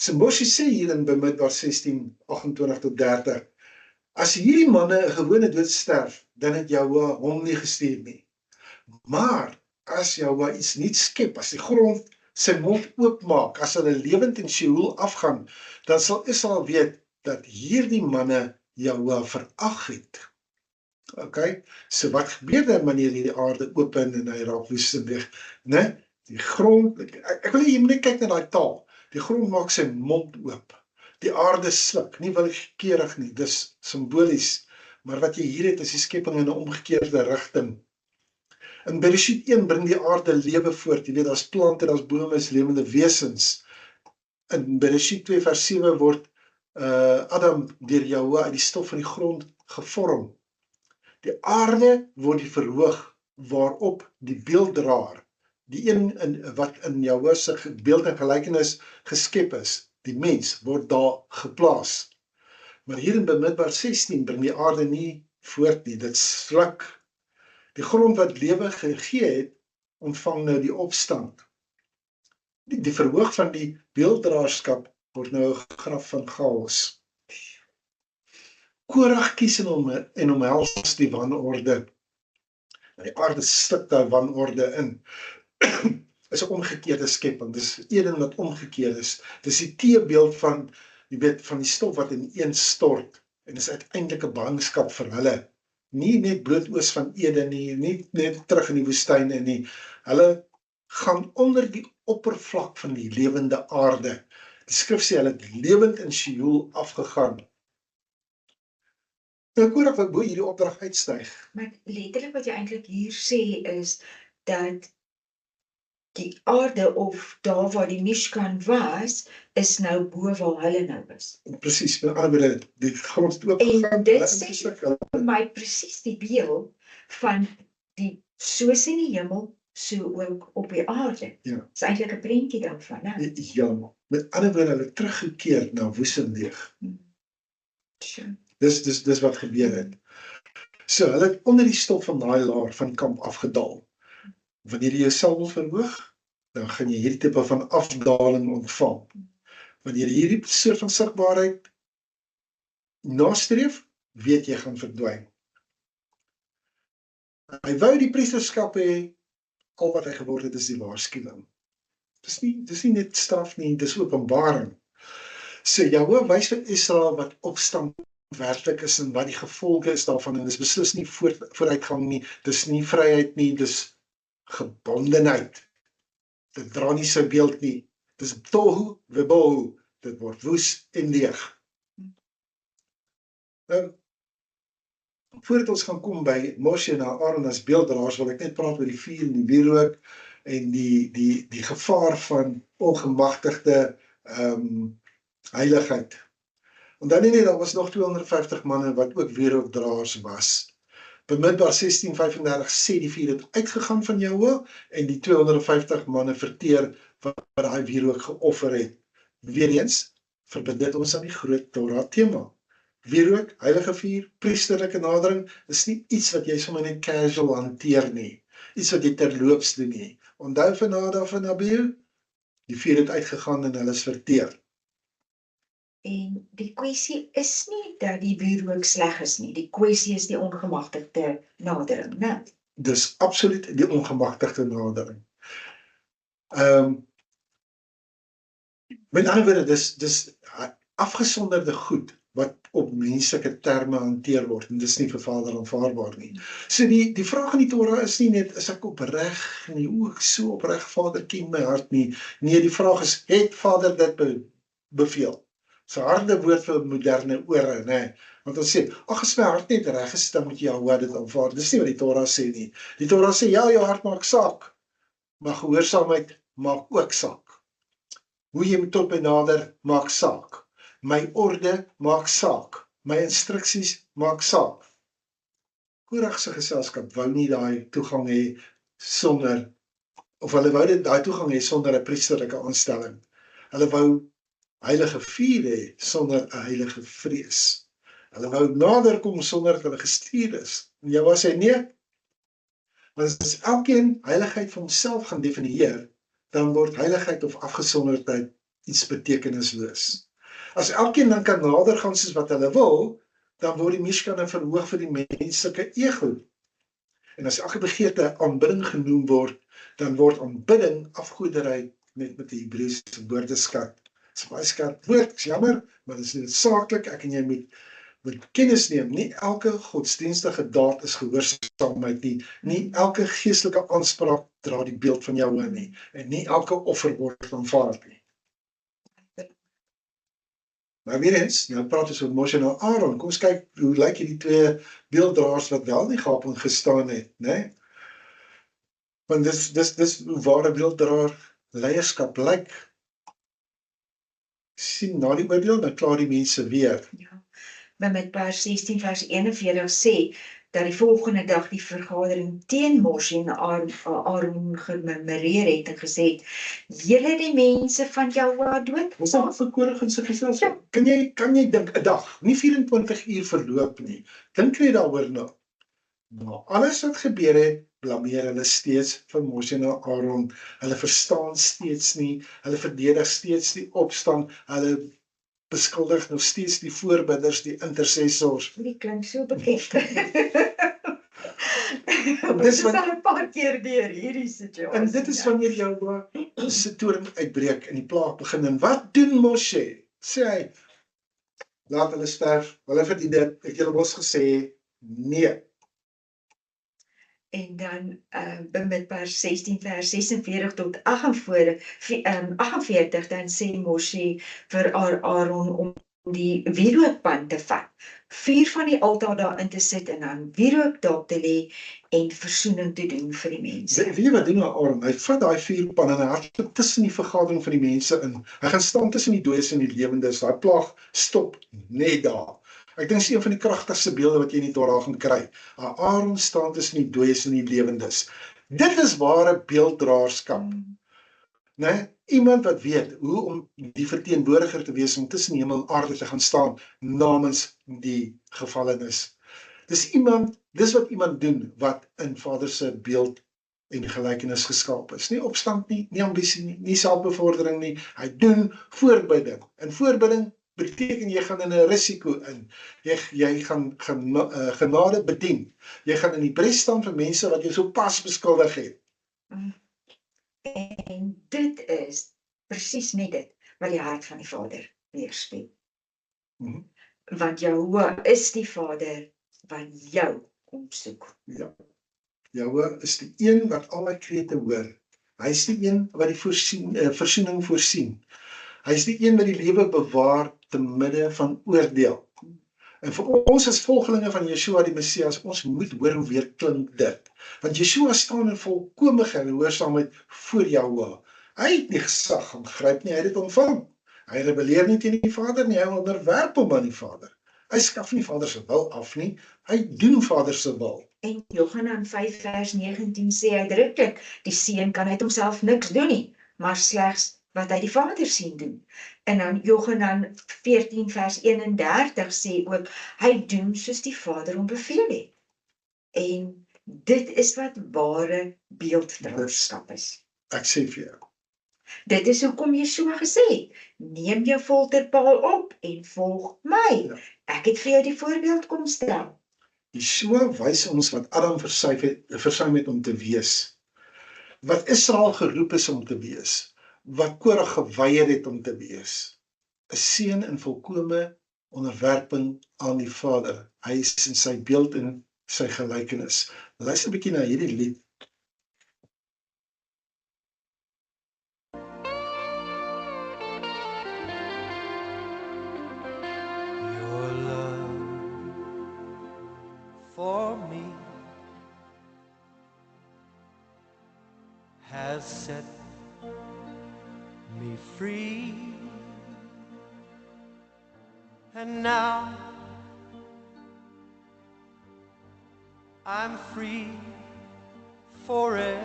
So Moses sê hier in Bemidbar 16:28-30, as hierdie manne 'n gewone dood sterf, dan het Jahwe hom nie gestuur nie. Maar as Jahwe iets nuuts skep, as die grond sy mond oopmaak, as hulle lewend in Sheol afgaan, dan sal Israel weet dat hierdie manne Jahwe verag het. Okay, so wat gebeur dan wanneer hierdie aarde open en hy raak woestynweg, né? Die grond, ek wil jy moet net kyk na daai taal. Die grond maak sy mond oop. Die aarde sluk, nie willekeurig nie, dis simbolies. Maar wat jy hier het is die skepping in 'n omgekeerde rigting. In Bereshit 1 bring die aarde lewe voort. Jy weet, daar's plante, daar's bome, is lewende wesens. In Bereshit 2 vers 7 word Adam deur Jahwe uit die stof van die grond gevorm. Die aarde word die verhoog waarop die beelddraer, die een wat in Jahwe se beeld en gelykenis geskep is, die mens, word daar geplaas. Maar hier in Bemidbar 16 bring die aarde nie voort nie, dit sluk. Die grond wat lewe gegee het, ontvang nou die opstand. Die verhoog van die beelddraerskap word nou 'n graf van chaos. Korag kies en omhels die wanorde. Die aarde sluk daai wanorde in. Is 'n omgekeerde skepping. Dis een wat omgekeerd is. Dis die teebeeld van, jy weet, van die stof wat ineen stort. En dis uiteindelik 'n ballingskap vir hulle. Nie net bloodoos van Eden nie, nie net terug in die woestyn in nie. Hulle gaan onder die oppervlak van die lewende aarde. Die skrif sê hulle het lewend in Sheol afgegaan. Nou Korag wat bo hierdie opdrag uitstyg. Maar letterlik wat jy eintlik hier sê is dat die aarde of daar waar die Mishkan was, is nou bo waar hulle nou is. Presies, met ander woorde, die grond het oopgegaan. En dit hulle sê ingesluk, vir my presies die beeld van die soos in die hemel, so ook op die aarde. Ja. Dis eintlik 'n prentjie daarvan, né? Heeltemal. Met ander woorde, hulle teruggekeer na woestynweeg. Sure. Dis wat gebeur het. So, hulle het onder die stof van daai laar van kamp afgedaal. Wanneer jy jouself wil verhoog, dan gaan jy hierdie tipe van afdaling ontvang. Wanneer jy hierdie soort van sigbaarheid nastreef, weet jy gaan verdwyn. Hy wou die priesterskap hê, al wat hy geword het is die waarskuwing. Dis nie net straf nie, dis openbaring. So Jahwe wys vir Israel wat opstand werklik is en wat die gevolge is daarvan, en dis beslis nie vooruitgang nie, dis nie vryheid nie, dis gebondenheid. Dit dra nie sy beeld nie, dis tohu webohu, dit word woes en leeg. Nou, voordat ons gaan kom by Moshe en Aaron as beelddraers, wil ek net praat oor die vuur en die wierook en die gevaar van ongemagtigde heiligheid. Onthou nie, daar was nog 250 manne wat ook wierookdraers was. Bemidbar 16:35 sê die vuur het uitgegaan van Jahwe en die 250 manne verteer wat daai wierook geoffer het. Weereens verbind dit ons aan die groot Torah tema. Wierook, heilige vuur, priesterlike nadering is nie iets wat jy sommer net casual hanteer nie. Iets wat jy terloops doen nie. Onthou van Nadav en Abihu, die vuur het uitgegaan en hulle is verteer. En die kwessie is nie dat die wierook sleg is nie. Die kwessie is die ongemagtigde nadering, né? Dis absoluut die ongemagtigde nadering. Met ander woorde, dis afgesonderde goed wat op menslike terme hanteer word, en dis nie vir Vader aanvaarbaar nie. So die vraag in die Torah is nie net, is ek opreg nie, ek so opreg, Vader ken my hart nie. Nee, die vraag is, het Vader dit beveel? So harde woord vir moderne ore, né? Want ons sê, as my hart net reg is, dan moet jy Jahwe dit aanvaar. Dis nie wat die Torah sê nie. Die Torah sê, ja, jou hart maak saak, maar gehoorsaamheid maak ook saak. Hoe jy tot my nader, maak saak. My orde maak saak. My instruksies maak saak. Korag se geselskap wou nie daai toegang hê sonder, of hulle wou dit daai toegang hê sonder 'n priesterlike aanstelling. Hulle wou heilige vuur hê sonder 'n heilige vrees. Hulle wou nader kom sonder dat hulle gestuur is. En Jahwe sê nee. Want as elkeen heiligheid vir homself gaan definieer, dan word heiligheid of afgesonderdheid iets betekenisloos. As elkeen dan kan nader gaan soos wat hulle wil, dan word die miskanne verhoog vir die menslike ego. En as elke begeerte aanbidding genoem word, dan word aanbidding afgoderry met die Hebreëse woordeskat. Dit is baie skerp woord, is jammer, maar dit is noodsaaklik, ek en jy moet kennis neem. Nie elke godsdienstige daad is gehoorsaamheid nie. Nie elke geestelike aanspraak dra die beeld van Jahwe nie. En nie elke offer word aanvaar nie. Maar weer eens, nou praat ons oor Moshe en Aaron. Kom ons kyk, hoe lyk hierdie twee beelddraers wat wel nie gaping gestaan het, né? Want dis hoe ware beelddraer leierskap lyk. Sien, na die oordeel, dan klaar die mense weer. Ja. Bamidbar 16 vers 41 sê, dat die volgende dag die vergadering teen Moshe en Aaron gemurmureer het en gesê het, julle die mense van Jahwe dood. Ons het verkoring in sy geselskap. Kan jy dink, 'n dag, nie 24 uur verloop nie. Dink jy daaroor na? Maar alles wat gebeur het, blameer hulle steeds vir Moshe en Aaron. Hulle verstaan steeds nie, hulle verdedig steeds die opstand, hulle beskuldig nog steeds die voorbidders, die intercessors. Die klink so bekend. Dis Ons wat- al 'n paar keer deur hierdie situasie. En dit is wanneer jou se toorn uitbreek en die plaag begin. En wat doen Moshe? Sê hy, laat hulle sterf, hulle verdien dit. Ek het julle mos gesê, nee. En dan Bamidbar 16 vers 46 tot 48, dan sê Moshe vir Aaron om die wierookpan te vat, vuur van die altaar daarin te sit en dan wierook daarop te lê en versoening te doen vir die mense. Weet jy wat doen Aaron? Hy vat daai vuurpan en hy hardloop tussen die vergadering van die mense in. Hy gaan staan tussen die dooies en die lewendes. Daai plaag stop net daar. Ek dink dis een van die kragtigste beelde wat jy in die Torah gaan kry. Aaron staan tussen die dooies en die lewendes. Dit is ware beelddraerskap. Nee, iemand wat weet hoe om die verteenwoordiger te wees om tussen hemel en aarde te gaan staan namens die gevallenes. Dis wat iemand doen wat in Vader se beeld en gelykenis geskaap is. Nie opstand nie, nie ambisie nie, nie selfbevordering nie. Hy doen voorbidding. En voorbidding beteken jy gaan in 'n risiko in. Jy gaan genade bedien. Jy gaan in die bres staan vir mense wat jy so pas beskuldig het. En dit is presies net dit wat die hart van die Vader weerspieël. Want Jahwe is die Vader wat jou kom soek. Ja. Jahwe is die een wat al my krete hoor. Hy is die een wat die versoening voorsien. Hy is die een wat die lewe bewaar te midde van oordeel. En vir ons as volgelinge van Yeshua die Messias, ons moet hoor hoe weer klink dit. Want Yeshua staan in volkome gehoorsaamheid voor Jahwe. Hy het nie gesag aangryp nie, hy het dit ontvang. Hy rebelleer nie teen die Vader nie, hy onderwerp hom aan die Vader. Hy skaf nie Vader se wil af nie, hy doen Vader se wil. En Johannes 5 vers 19 sê uitdruklik, die seun kan uit homself niks doen nie, maar slegs wat hy die Vader sien doen. En dan Johannes 14 vers 31 sê ook, hy doen soos die Vader hom beveel het. En dit is wat ware beelddraerskap is. Ek sê vir jou. Dit is hoekom Yeshua gesê het, neem jou folterpaal op en volg my. Ja. Ek het vir jou die voorbeeld kom stel. Yeshua wys ons wat Adam versuim het om te wees. Wat Israel geroep is om te wees. Wat Korah geweier het om te wees. 'n Seun in volkome onderwerping aan die Vader. Hy is in sy beeld en sy gelykenis. Luister 'n bietjie na hierdie lied. Your love for me has set me free, and now I'm free forever.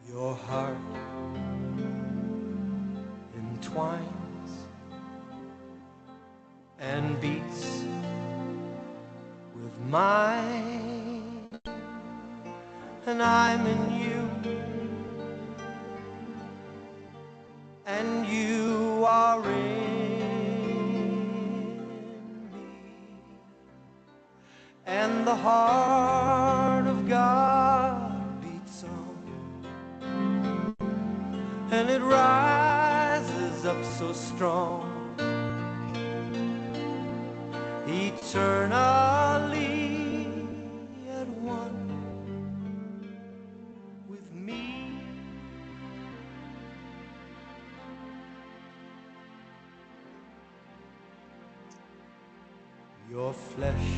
Your heart entwines and beats with mine, and I'm in you. and you are in me. And the heart of God beats on, and it rises up so strong, eternally at one with me. Your flesh,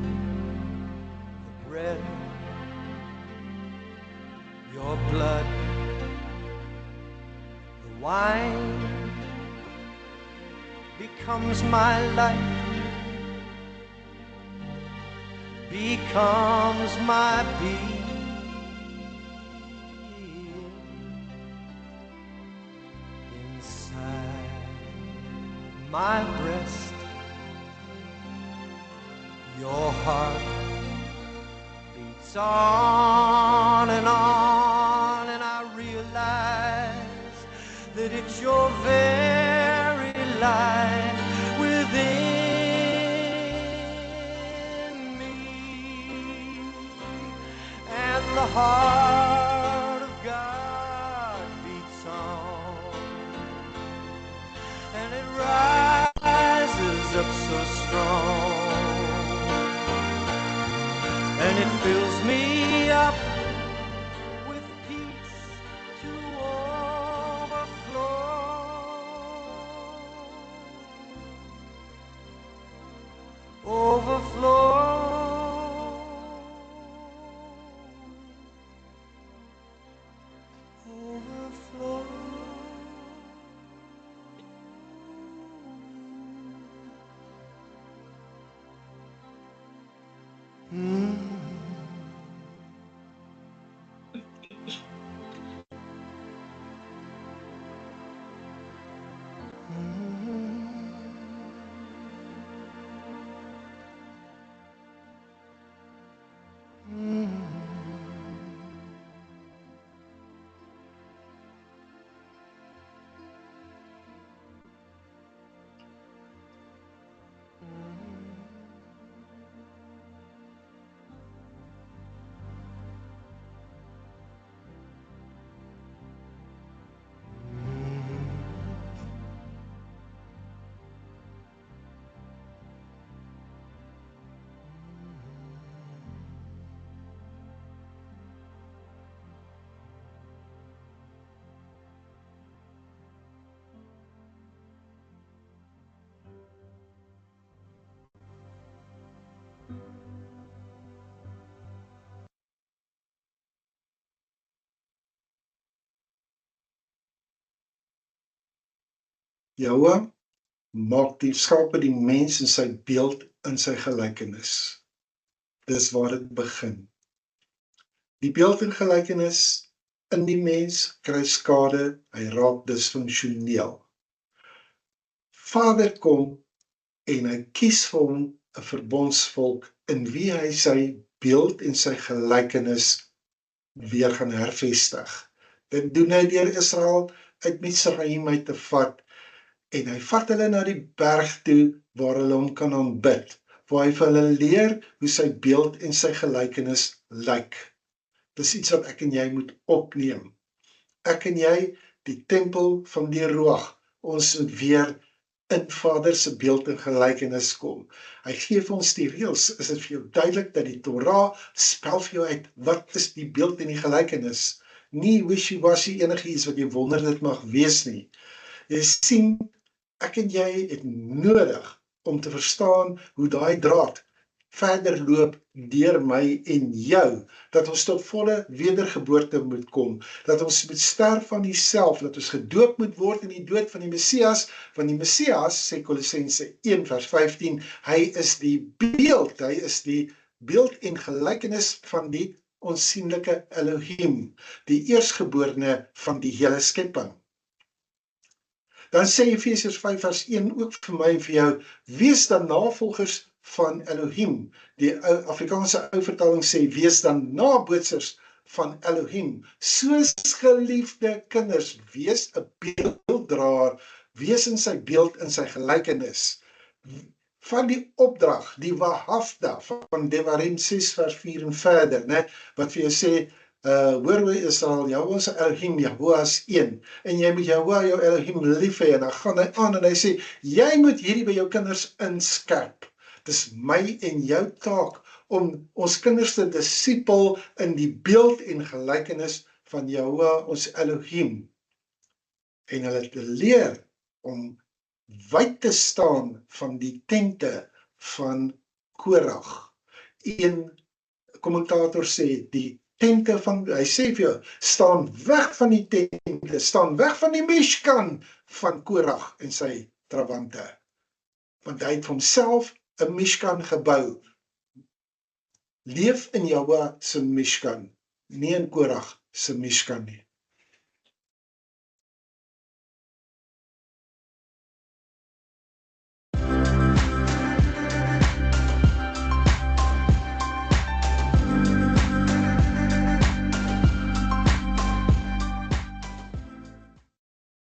the bread, your blood, the wine becomes my life, becomes my being. Inside my breast, your heart beats on, and I realize that it's your very life within me. And the heart of God beats on, and it rises up so strong, and it fills me up with peace to overflow, overflow, overflow. Jahwe maak die skape die mens in sy beeld in sy gelykenis. Dis waar dit begin. Die beeld en gelykenis in die mens kry skade, hy raak disfunksioneel. Vader kom en hy kies vir hom 'n verbondsvolk in wie hy sy beeld en sy gelykenis weer gaan hervestig. Dit doen hy deur Israel uit Misraim uit te vat, en hy vat hulle na die berg toe waar hulle hom kan aanbid, waar hy vir hulle leer hoe sy beeld en sy gelykenis lyk. Dis iets wat ek en jy moet opneem. Ek en jy, die tempel van die Ruach, ons moet weer in Vader se beeld en gelykenis kom. Hy gee vir ons die reëls. Is dit vir jou duidelik dat die Torah spel vir jou uit wat is die beeld en die gelykenis? Nie wishy-washy enigiets wat jy wonder dit mag wees nie. Jy sien, ek en jy het nodig om te verstaan hoe daai draad verder loop deur my en jou, dat ons tot volle wedergeboorte moet kom, dat ons moet sterf van die-self, dat ons gedoop moet word in die dood van die Messias, want die Messias, sê Kolossense 1 vers 15, hy is die beeld en gelykenis van die onsienlike Elohim, die eerstgeborene van die hele skepping. Dan sê Efesiërs 5 vers 1 ook vir my en vir jou, wees dan navolgers van Elohim. Die Afrikaanse ou vertaling sê, wees dan nabootsers van Elohim. Soos geliefde kinders, wees 'n beelddraer, wees in sy beeld, in sy gelykenis. Van die opdrag, die wahafta van Devarim 6 vers 4 en verder, né, wat vir jou sê, hoor hoe Israel, Jahweh se Elohim, Jahweh is een, en jy moet Jahweh jou Elohim lief hê, en dan gaan hy aan en hy sê, jy moet hierdie by jou kinders inskerp. Dis my en jou taak om ons kinders te disipel in die beeld en gelykenis van Jahweh ons Elohim, en hulle te leer om wyd te staan van die tente van Korag. Een kommentator sê, die tente van, hy sê vir jou, staan weg van die tente, staan weg van die Mishkan van Korag en sy trawante. Want hy het vir homself 'n Mishkan gebou. Leef in Jahweh se Mishkan, nie in Korag se Mishkan nie.